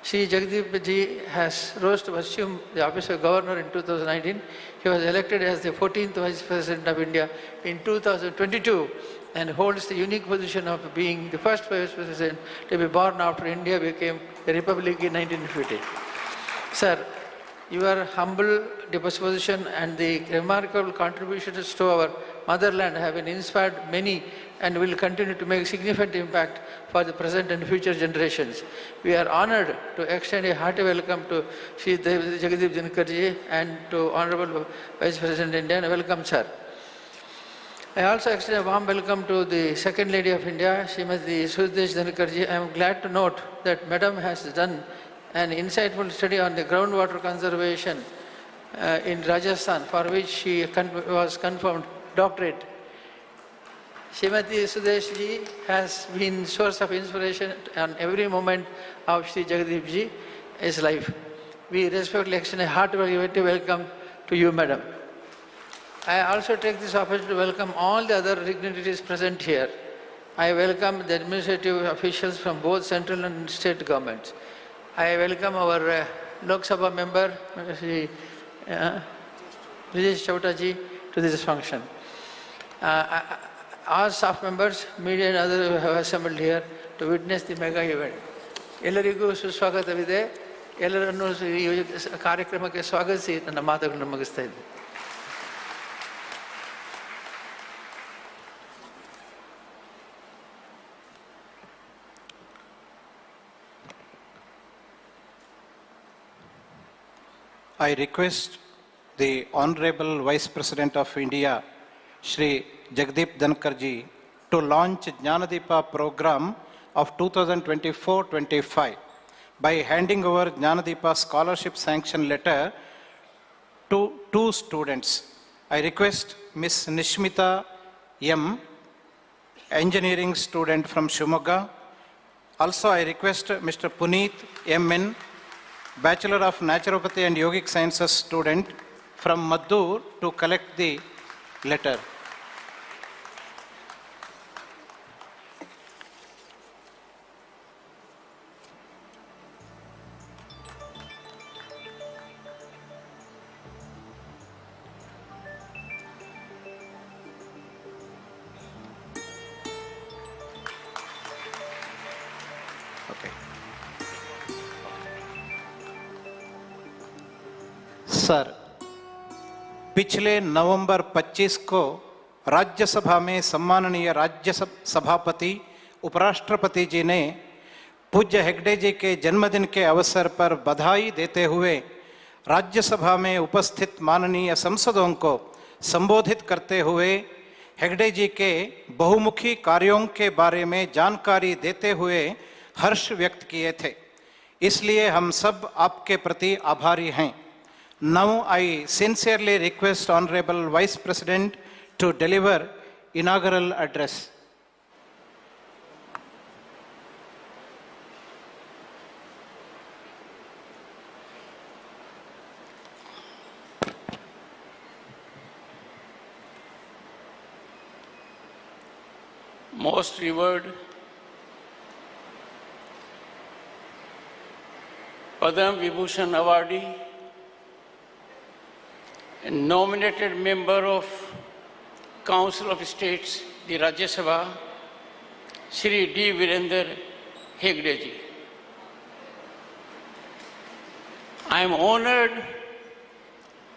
Sri Jagadeep Ji has rose to assume the office of Governor in 2019. He was elected as the 14th Vice President of India in 2022 and holds the unique position of being the first Vice President to be born after India became a republic in 1950. Sir, your humble disposition and the remarkable contributions to our motherland have been inspired many and will continue to make significant impact for the present and future generations. We are honored to extend a hearty welcome to Sri Jagadeep Dhankarji and to Honorable Vice President India. Welcome, sir. I also extend a warm welcome to the Second Lady of India, Srimati Sudesh Dhankarji. I am glad to note that Madam has done an insightful study on the groundwater conservation in Rajasthan, for which she was confirmed doctorate. Srimati Sudesh Ji has been source of inspiration on every moment of Sri Jagadeep Ji's life. We respectfully extend a hearty welcome to you, Madam. I also take this opportunity to welcome all the other dignitaries present here. I welcome the administrative officials from both central and state governments. I welcome our Lok Sabha member, Shri Brijesh Chauta ji, to this function. Our staff members, media and others who have assembled here to witness the mega event. ಎಲ್ಲರಿಗೂ ಸುಸ್ವಾಗತವಿದೆ. ಎಲ್ಲರನ್ನೂ ಈ ಕಾರ್ಯಕ್ರಮಕ್ಕೆ ಸ್ವಾಗತಿಸಿ ನನ್ನ ಮಾತುಗಳನ್ನು ಮುಗಿಸ್ತಾ ಇದ್ದೀನಿ. I request the Honorable Vice President of India, Shri Jagadeep Dhankarji, to launch Jnanadeepa program of 2024-25 by handing over Jnanadeepa scholarship sanction letter to two students. I request Ms. Nishmita M., engineering student from Shimoga, Also, I request Mr. Puneet M.N., Bachelor of Naturopathy and Yogic Sciences student from Maddur, to collect the letter. Okay. Sir, पिछले नवंबर 25 को राज्यसभा में सम्माननीय सभापति उपराष्ट्रपति जी ने पूज्य हेगड़े जी के जन्मदिन के अवसर पर बधाई देते हुए राज्यसभा में उपस्थित माननीय सांसदों को संबोधित करते हुए हेगड़े जी के बहुमुखी कार्यों के बारे में जानकारी देते हुए हर्ष व्यक्त किए थे। इसलिए हम सब आपके प्रति आभारी हैं। Now I sincerely request Honorable Vice President to deliver inaugural address. Most revered Padam Vibhushan awardee and nominated member of Council of States, the Rajya Sabha, Shri D. Virender Hegde ji. I am honored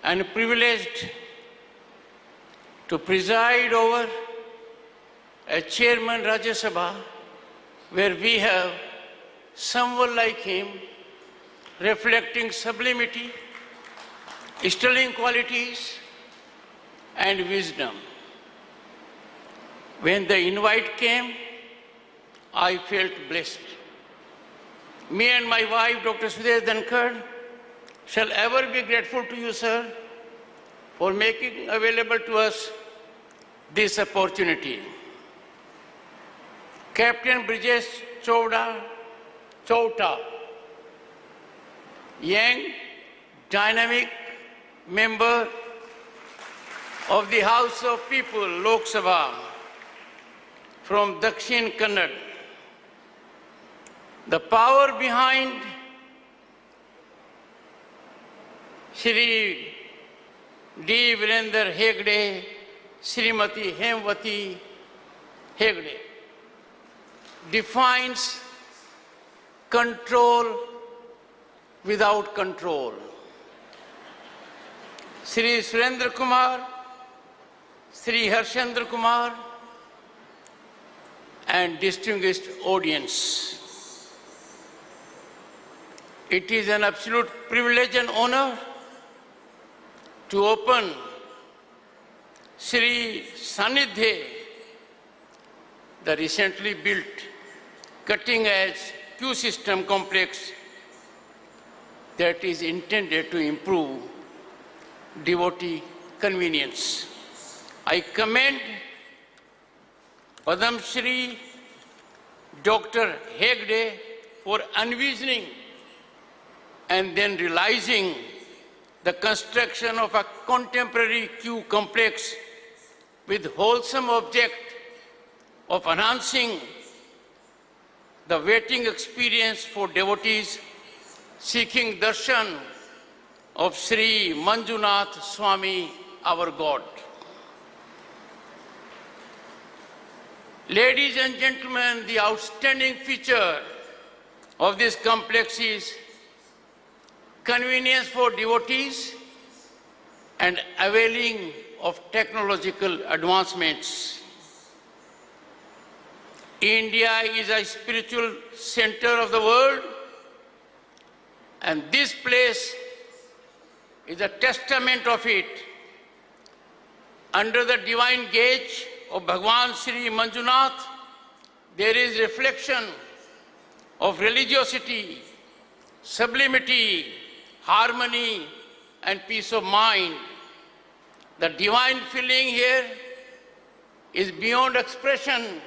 and privileged to preside over a chairman Rajya Sabha where we have someone like him reflecting sublimity, sterling qualities and wisdom. When the invite came, I felt blessed. Me and my wife, Dr. Sudesh Dhankar, shall ever be grateful to you, sir, for making available to us this opportunity. Captain Brijesh Chowta, young, dynamic member of the House of People, Lok Sabha, from Dakshin Kannada. The power behind Shri D. Virender Hegde, Srimati Hemvati Hegde, defines control without control. Sri Surendra Kumar, Sri Harshendra Kumar, and distinguished audience. It is an absolute privilege and honor to open Sri Sanidhe, the recently built cutting-edge queue system complex that is intended to improve devotee convenience. I commend Padam Shri Dr. Hegde for envisioning and then realizing the construction of a contemporary queue complex with wholesome object of enhancing the waiting experience for devotees seeking darshan of Sri Manjunath Swami, our God. Ladies and gentlemen, the outstanding feature of this complex is convenience for devotees and availing of technological advancements. India is a spiritual center of the world, and this place is a testament of it. Under the divine gauge of Bhagwan Sri Manjunath, there is reflection of religiosity, sublimity, harmony, and peace of mind. The divine feeling here is beyond expression.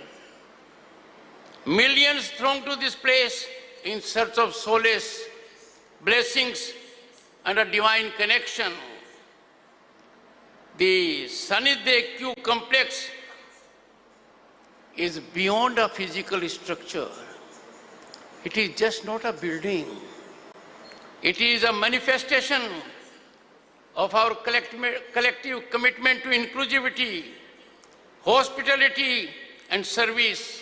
Millions throng to this place in search of solace, blessings, and a divine connection. The Sanidhya Q complex is beyond a physical structure. It is just not a building. It is a manifestation of our collective commitment to inclusivity, hospitality, and service.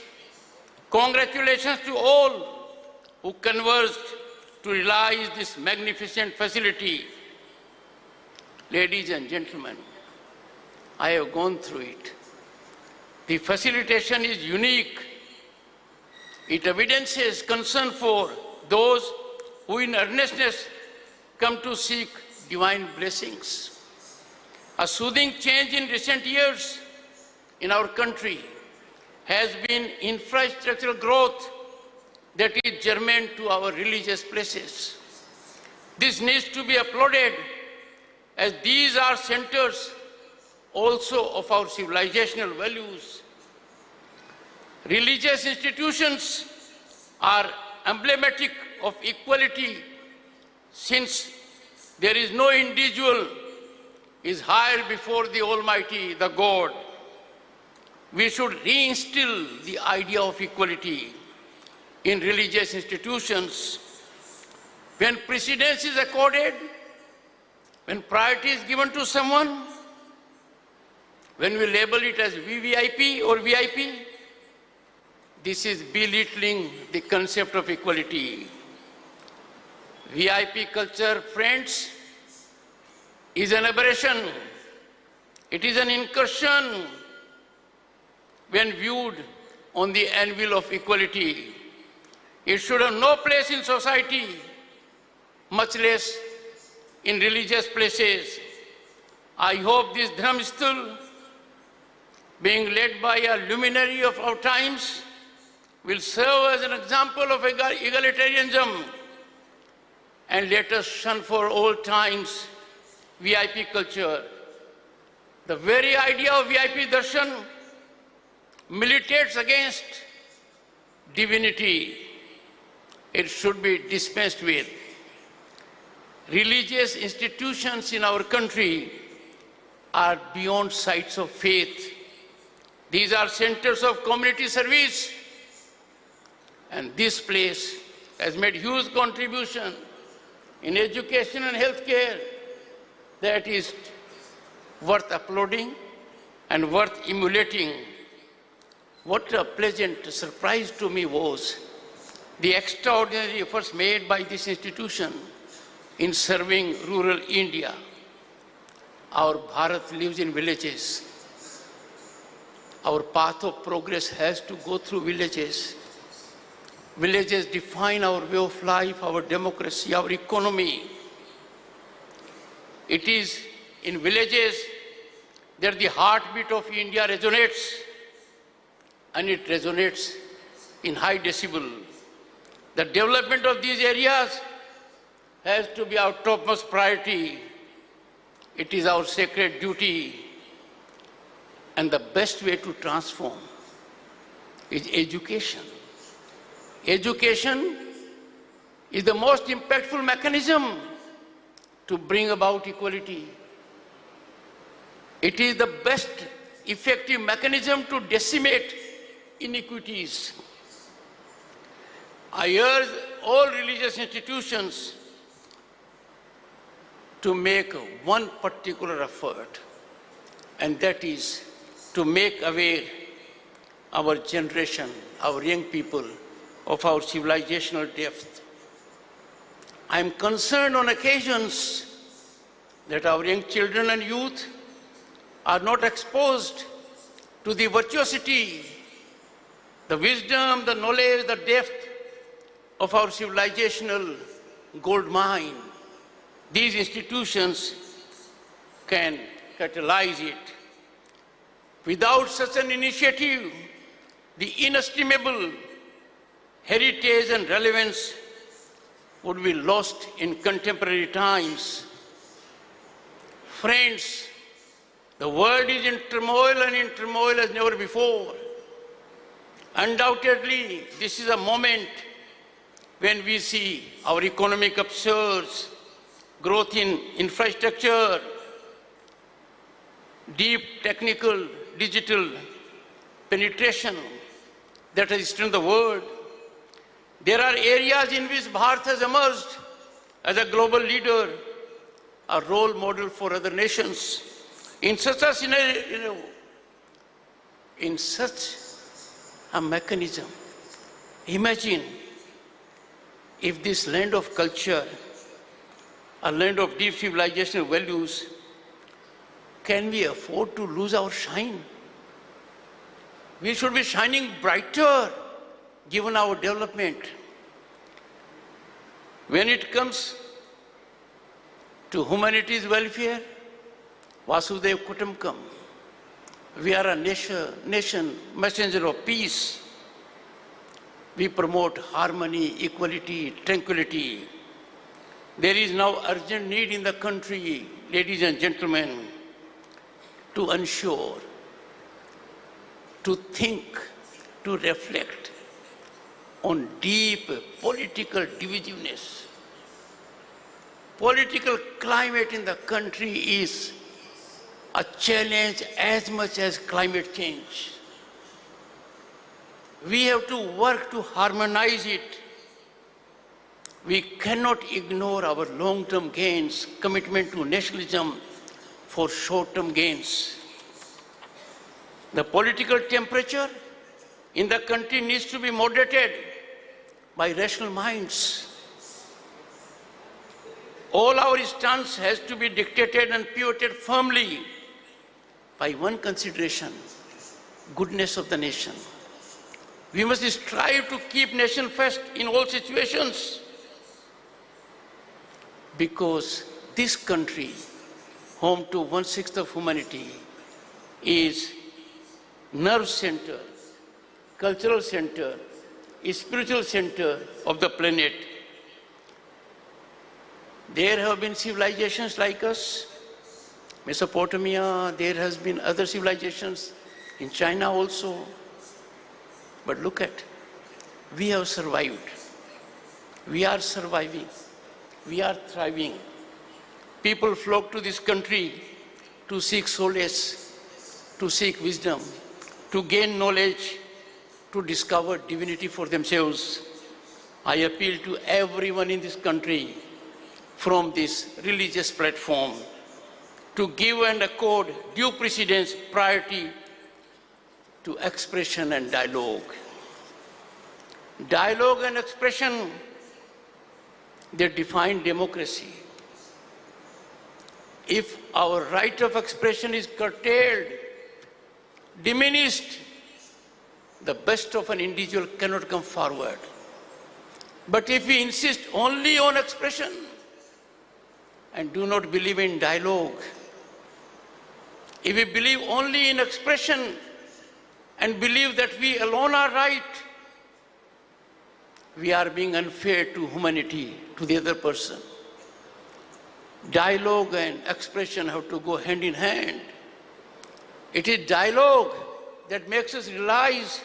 Congratulations to all who converged to realize this magnificent facility. Ladies and gentlemen, I have gone through it. The facilitation is unique. It evidences concern for those who in earnestness come to seek divine blessings. A soothing change in recent years in our country has been infrastructural growth that is germane to our religious places. This needs to be applauded, as these are centers also of our civilizational values. Religious institutions are emblematic of equality, since there is no individual is higher before the Almighty, the God. We should reinstill the idea of equality in religious institutions. When precedence is accorded, when priority is given to someone, when we label it as VVIP or VIP, this is belittling the concept of equality. VIP culture, friends, is an aberration. It is an incursion when viewed on the anvil of equality. It should have no place in society, much less in religious places. I hope this Dharmasthal, being led by a luminary of our times, will serve as an example of egalitarianism, and let us shun for all times VIP culture. The very idea of VIP darshan militates against divinity. It should be dispensed with. Religious institutions in our country are beyond sites of faith. These are centers of community service, and this place has made huge contribution in education and healthcare that is worth applauding and worth emulating. What a pleasant surprise to me was the extraordinary efforts made by this institution in serving rural India. Our Bharat lives in villages. Our path of progress has to go through villages. Villages define our way of life, our democracy, our economy. It is in villages that the heartbeat of India resonates, and it resonates in high decibel. The development of these areas has to be our topmost priority. It is our sacred duty, and the best way to transform is education. Education is the most impactful mechanism to bring about equality. It is the best effective mechanism to decimate inequities. I urge all religious institutions to make one particular effort, and that is to make aware our generation, our young people, of our civilizational depth. I am concerned on occasions that our young children and youth are not exposed to the virtuosity, the wisdom, the knowledge, the depth of our civilizational gold mine. These institutions can catalyze it. Without such an initiative, the inestimable heritage and relevance would be lost in contemporary times. Friends, the world is in turmoil, and in turmoil as never before. Undoubtedly, this is a moment when we see our economic upsurge, growth in infrastructure, deep technical, digital penetration that has strengthened the world. There are areas in which Bharat has emerged as a global leader, a role model for other nations. In such a scenario, in such a mechanism, imagine if this land of culture, a land of deep civilizational values, can we afford to lose our shine? We should be shining brighter given our development. When it comes to humanity's welfare, Vasudev Kutumbakam, we are a nation, messenger of peace. We promote harmony, equality, tranquility. There is now urgent need in the country, ladies and gentlemen, to ensure, to think, to reflect on deep political divisiveness. Political climate in the country is a challenge as much as climate change. We have to work to harmonize it. We cannot ignore our long-term gains, commitment to nationalism for short-term gains. The political temperature in the country needs to be moderated by rational minds. All our stance has to be dictated and pivoted firmly by one consideration, goodness of the nation. We must strive to keep nation first in all situations, because this country, home to 1/6 of humanity, is nerve center, cultural center, spiritual center of the planet. There have been civilizations like us, Mesopotamia, there has been other civilizations, in China also. But look at, we have survived. We are surviving. We are thriving. People flock to this country to seek solace, to seek wisdom, to gain knowledge, to discover divinity for themselves. I appeal to everyone in this country from this religious platform to give and accord due precedence, priority to expression and dialogue. Dialogue and expression, they define democracy. If our right of expression is curtailed, diminished, the best of an individual cannot come forward. But if we insist only on expression and do not believe in dialogue, if we believe only in expression and believe that we alone are right, we are being unfair to humanity, to the other person. Dialogue and expression have to go hand in hand. It is dialogue that makes us realize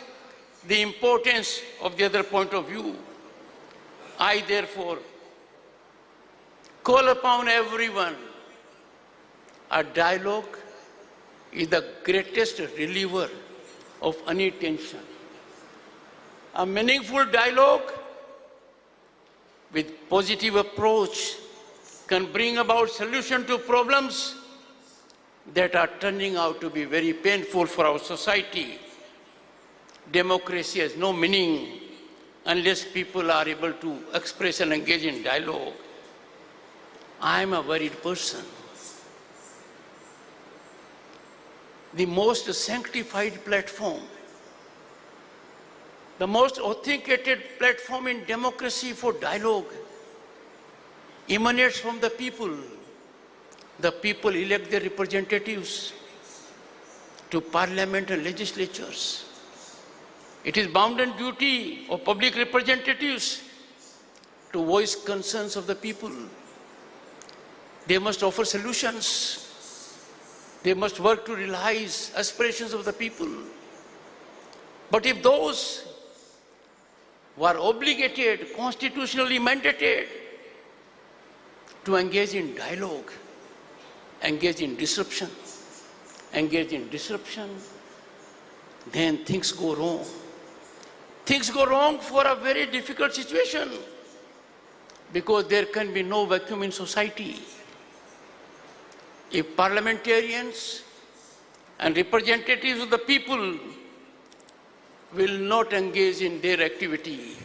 the importance of the other point of view. I therefore call upon everyone. A dialogue is the greatest reliever of any tension. A meaningful dialogue with positive approach can bring about solution to problems that are turning out to be very painful for our society. Democracy has no meaning unless people are able to express and engage in dialogue. I am a worried person. The most sanctified platform, the most authenticated platform in democracy for dialogue emanates from the people. The people elect their representatives to parliament and legislatures. It is bounden duty of public representatives to voice concerns of the people. They must offer solutions. They must work to realize aspirations of the people. But if those who are obligated, constitutionally mandated to engage in dialogue, engage in disruption, then things go wrong. Things go wrong for a very difficult situation because there can be no vacuum in society. If parliamentarians and representatives of the people will not engage in their activity,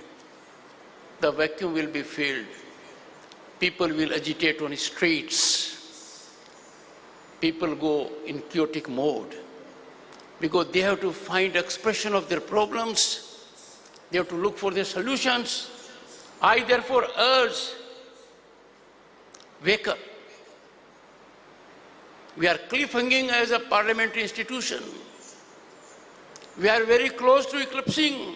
the vacuum will be filled. People will agitate on the streets. People go in chaotic mode because they have to find expression of their problems. They have to look for their solutions. I therefore urge, wake up. We are cliffhanging as a parliamentary institution. We are very close to eclipsing.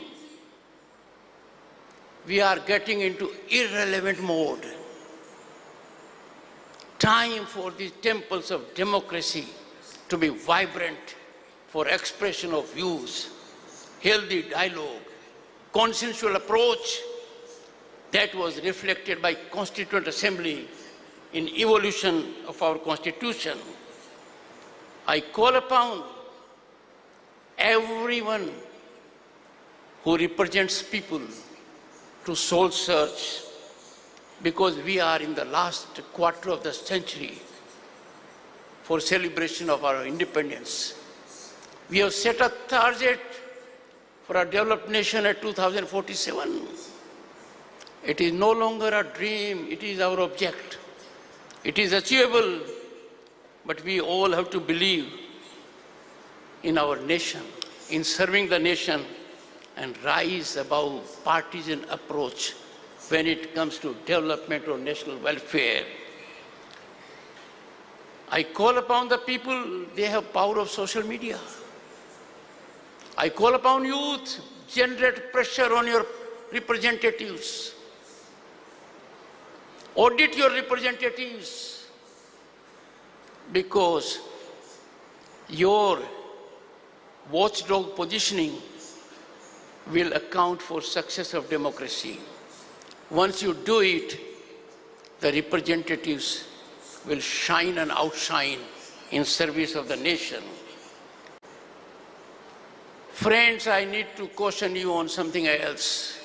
We are getting into irrelevant mode. Time for these temples of democracy to be vibrant for expression of views, healthy dialogue, consensual approach that was reflected by Constituent Assembly in evolution of our Constitution. I call upon everyone who represents people to soul search because we are in the last quarter of the century for celebration of our independence. We have set a target for a developed nation at 2047. It is no longer a dream, it is our object. It is achievable, but we all have to believe in our nation, in serving the nation, and rise above partisan approach when it comes to development or national welfare. I call upon the people, they have power of social media. I call upon youth, generate pressure on your representatives. Audit your representatives because your watchdog positioning will account for success of democracy. Once you do it, the representatives will shine and outshine in service of the nation. Friends, I need to caution you on something else.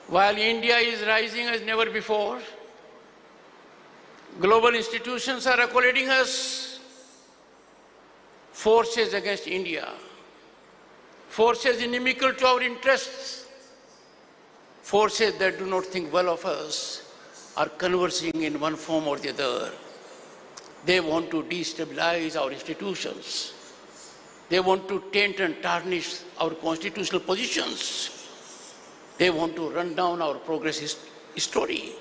While India is rising as never before, global institutions are accolating us, forces against India, forces inimical to our interests, forces that do not think well of us are conversing in one form or the other. They want to destabilize our institutions. They want to taint and tarnish our constitutional positions. They want to run down our progress story.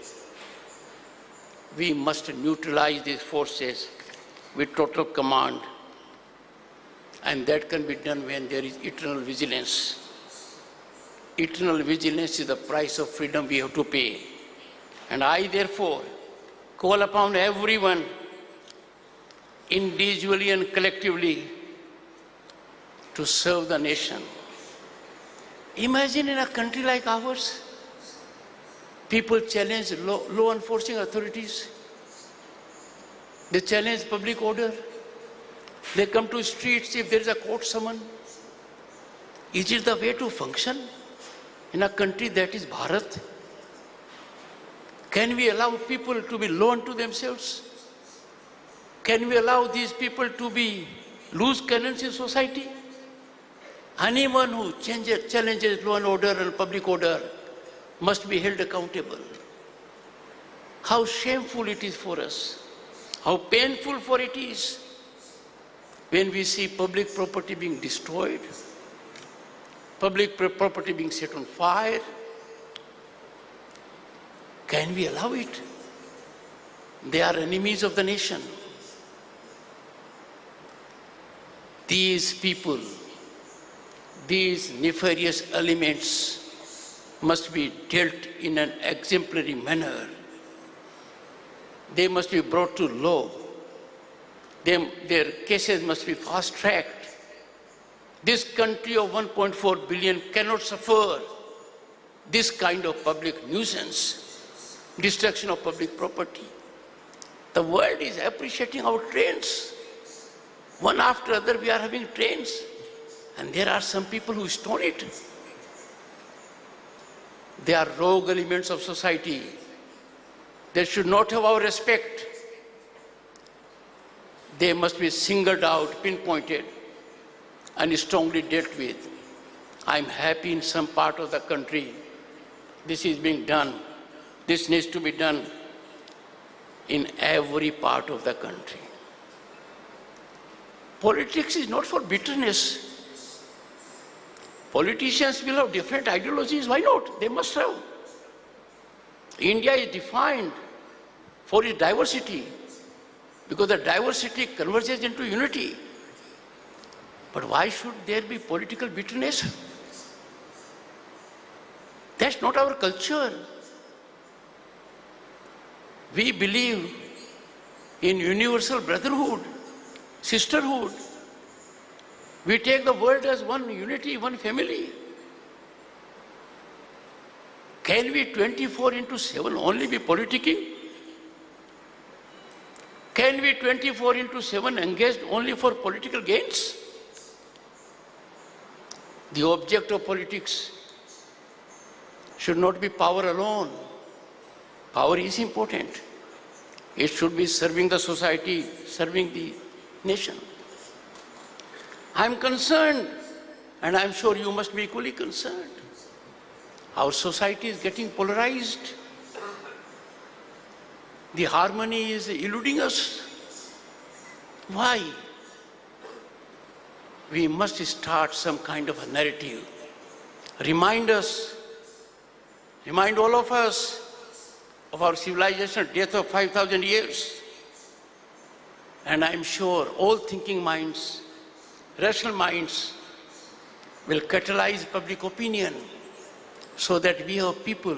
We must neutralize these forces with total command, and that can be done when there is eternal vigilance. Eternal vigilance is the price of freedom we have to pay. And I therefore call upon everyone, individually and collectively, to serve the nation. Imagine in a country like ours, people challenge law enforcing authorities. They challenge public order. They come to streets if there is a court summon. Is it the way to function in a country that is Bharat? Can we allow people to be law unto themselves? Can we allow these people to be loose cannons in society? Anyone who challenges law and order and public order must be held accountable. How shameful it is for us, how painful for it is when we see public property being destroyed, public property being set on fire. Can we allow it? They are enemies of the nation. These people, these nefarious elements must be dealt in an exemplary manner. They must be brought to law. Their cases must be fast-tracked. This country of 1.4 billion cannot suffer this kind of public nuisance, destruction of public property. The world is appreciating our trains. One after other we are having trains, and there are some people who stone it. They are rogue elements of society. They should not have our respect. They must be singled out, pinpointed, and strongly dealt with. I'm happy in some part of the country this is being done. This needs to be done in every part of the country. Politics is not for bitterness. Politicians will have different ideologies. Why not? They must have. India is defined for its diversity, because the diversity converges into unity. But why should there be political bitterness? That's not our culture. We believe in universal brotherhood, sisterhood. We take the world as one unity, one family. Can we 24/7 only be politicking? Can we 24/7 engaged only for political gains? The object of politics should not be power alone. Power is important. It should be serving the society, serving the nation. I'm concerned, and I'm sure you must be equally concerned. Our society is getting polarized. The harmony is eluding us. Why? We must start some kind of a narrative. Remind all of us of our civilization death of 5,000 years. And I'm sure all thinking minds, rational minds, will catalyze public opinion so that we have people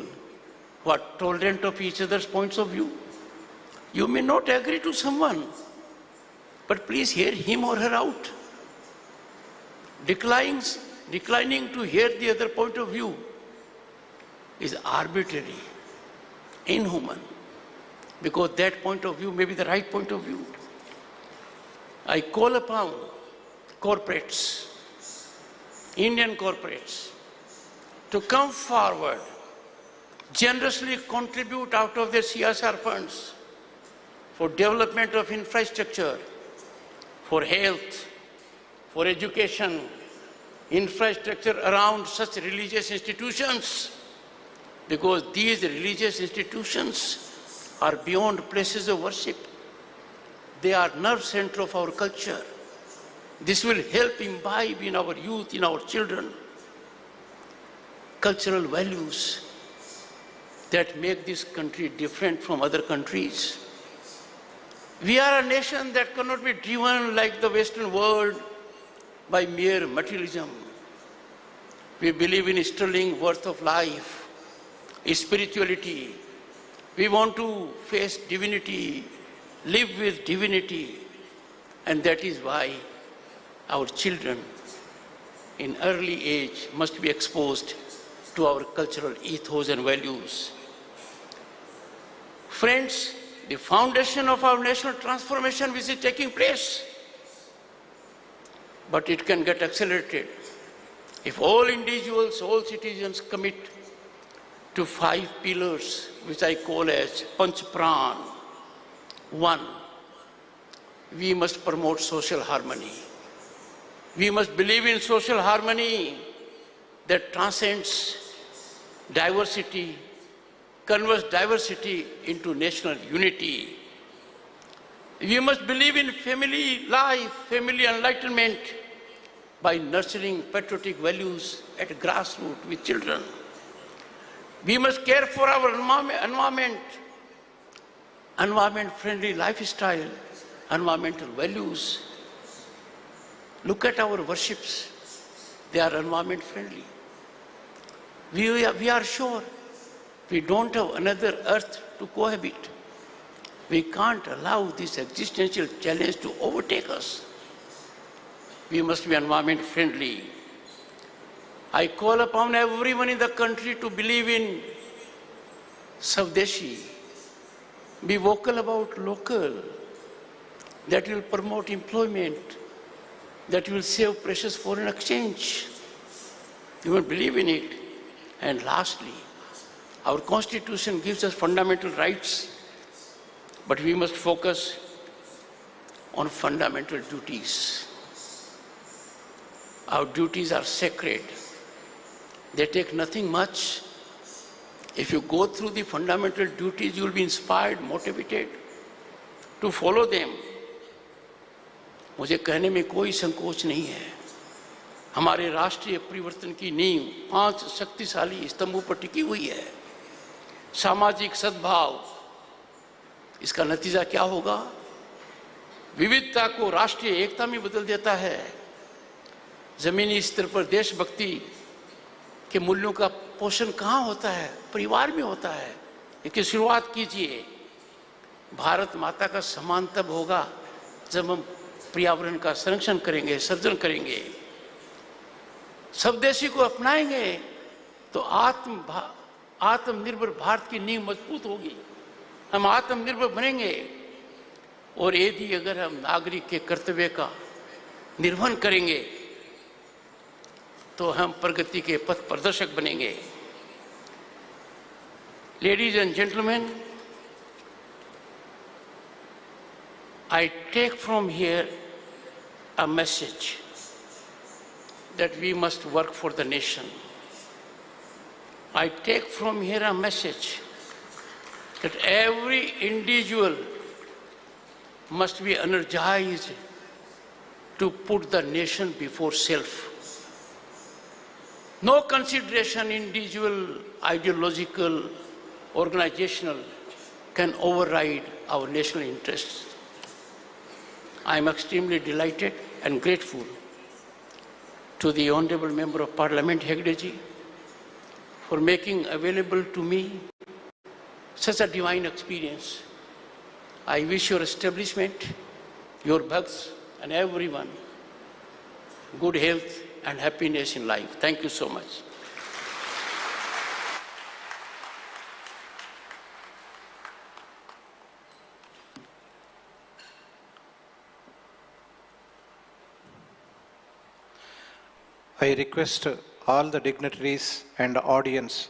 who are tolerant of each other's points of view. You may not agree to someone, but please hear him or her out. Declining to hear the other point of view is arbitrary, inhuman, because that point of view may be the right point of view. I call upon corporates, Indian corporates, to come forward, generously contribute out of their CSR funds for development of infrastructure, for health, for education, infrastructure around such religious institutions, because these religious institutions are beyond places of worship. They are nerve center of our culture. This will help imbibe in our youth, in our children, cultural values that make this country different from other countries. We are a nation that cannot be driven like the Western world by mere materialism. We believe in sterling worth of life, spirituality. We want to face divinity, live with divinity, and that is why our children in early age must be exposed to our cultural ethos and values. Friends, the foundation of our national transformation which is taking place, but it can get accelerated if all individuals, all citizens commit to 5 pillars which I call as Panch Pran. 1, we must promote social harmony. We must believe in social harmony that transcends diversity, converts diversity into national unity. We must believe in family life, family enlightenment by nurturing patriotic values at grassroots with children. We must care for our environment-friendly lifestyle, environmental values. Look at our worships. They are environment friendly. We are sure we don't have another earth to cohabit. We can't allow this existential challenge to overtake us. We must be environment friendly. I call upon everyone in the country to believe in Savdeshi. Be vocal about local. That will promote employment. That will save precious foreign exchange. You will believe in it. And lastly, our constitution gives us fundamental rights, but we must focus on fundamental duties. Our duties are sacred. They take nothing much. If you go through the fundamental duties, you will be inspired, motivated to follow them. मुझे कहने में कोई संकोच नहीं है। हमारे राष्ट्रीय परिवर्तन की नींव 5 शक्तिशाली स्तंभों पर टिकी हुई है। सामाजिक सद्भाव, इसका नतीजा क्या होगा? विविधता को राष्ट्रीय एकता में बदल देता है। जमीनी स्तर पर देशभक्ति के मूल्यों का पोषण कहाँ होता है? परिवार में होता है। इसकी शुरुआत कीजिए। भारत माता का सम्मान तब होगा जब हम पर्यावरण का संरक्षण करेंगे, सर्जन करेंगे, स्वदेशी को अपनाएंगे, तो आत्मनिर्भर भारत की नींव मजबूत होगी। हम आत्मनिर्भर बनेंगे। और यदि अगर हम नागरिक के कर्तव्य का निर्वहन करेंगे तो हम प्रगति के पथ प्रदर्शक बनेंगे। Ladies and gentlemen, I take from here a message that we must work for the nation. I take from here a message that every individual must be energized to put the nation before self. No consideration, individual, ideological, organizational, can override our national interests. I am extremely delighted and grateful to the Honorable Member of Parliament, Hegdeji, for making available to me such a divine experience. I wish your establishment, your bhakts, and everyone good health and happiness in life. Thank you so much. I request all the dignitaries and the audience,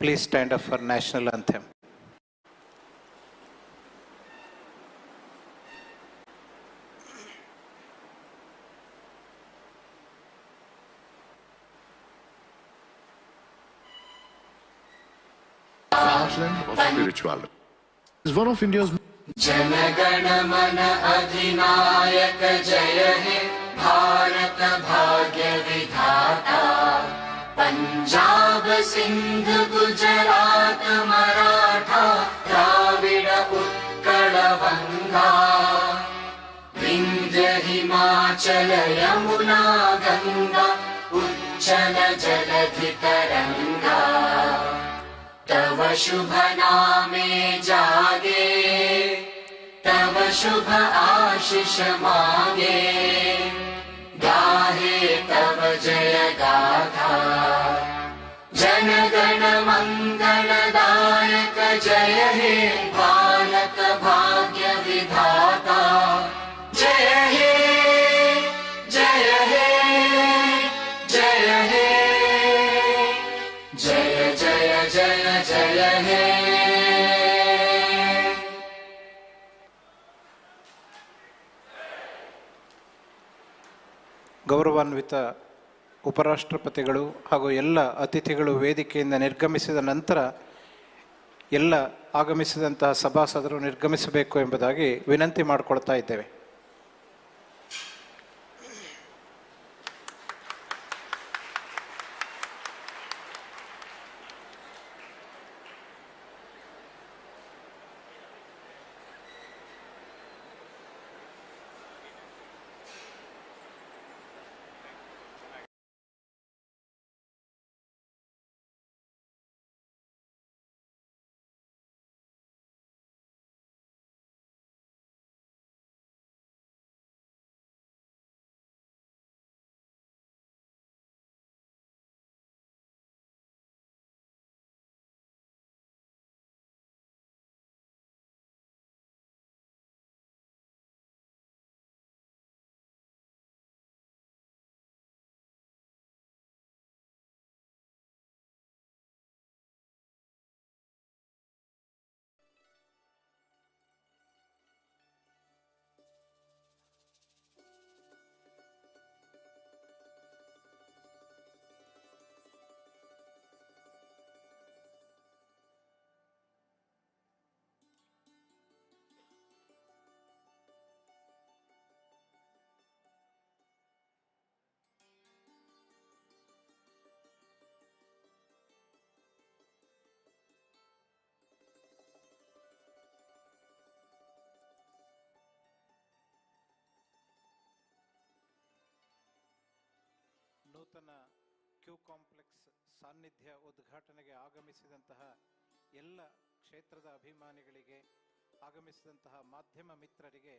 please stand up for national anthem. Heartland of spirituality is one of India's जनगण मन अधिनायक जय हे भारत भाग्य विधाता। पंजाब सिंध गुजरात मराठा द्राविड़ उत्कल बंगा। विंध्य हिमाचल यमुना गंगा उच्चल जलधि तरंगा। तव शुभ नामे जागे, तव शुभ आशीष मांगे। गाहे तव जय गाथा, जन गण मंगलदायक जय हे भारत भाग्य विधाता। जय हे जय हे जय हे जय जय जय जय हे। ಗೌರವಾನ್ವಿತ ಉಪರಾಷ್ಟ್ರಪತಿಗಳು ಹಾಗೂ ಎಲ್ಲ ಅತಿಥಿಗಳು ವೇದಿಕೆಯಿಂದ ನಿರ್ಗಮಿಸಿದ ನಂತರ ಎಲ್ಲ ಆಗಮಿಸಿದಂತಹ ಸಭಾಸದರು ನಿರ್ಗಮಿಸಬೇಕು ಎಂಬುದಾಗಿ ವಿನಂತಿ ಮಾಡಿಕೊಳ್ತಾ ಇದ್ದೇವೆ. ನೂತನ ಕ್ಯೂ ಕಾಂಪ್ಲೆಕ್ಸ್ ಸಾನ್ನಿಧ್ಯ ಉದ್ಘಾಟನೆಗೆ ಆಗಮಿಸಿದಂತಹ ಎಲ್ಲ ಕ್ಷೇತ್ರದ ಅಭಿಮಾನಿಗಳಿಗೆ, ಆಗಮಿಸಿದಂತಹ ಮಾಧ್ಯಮ ಮಿತ್ರರಿಗೆ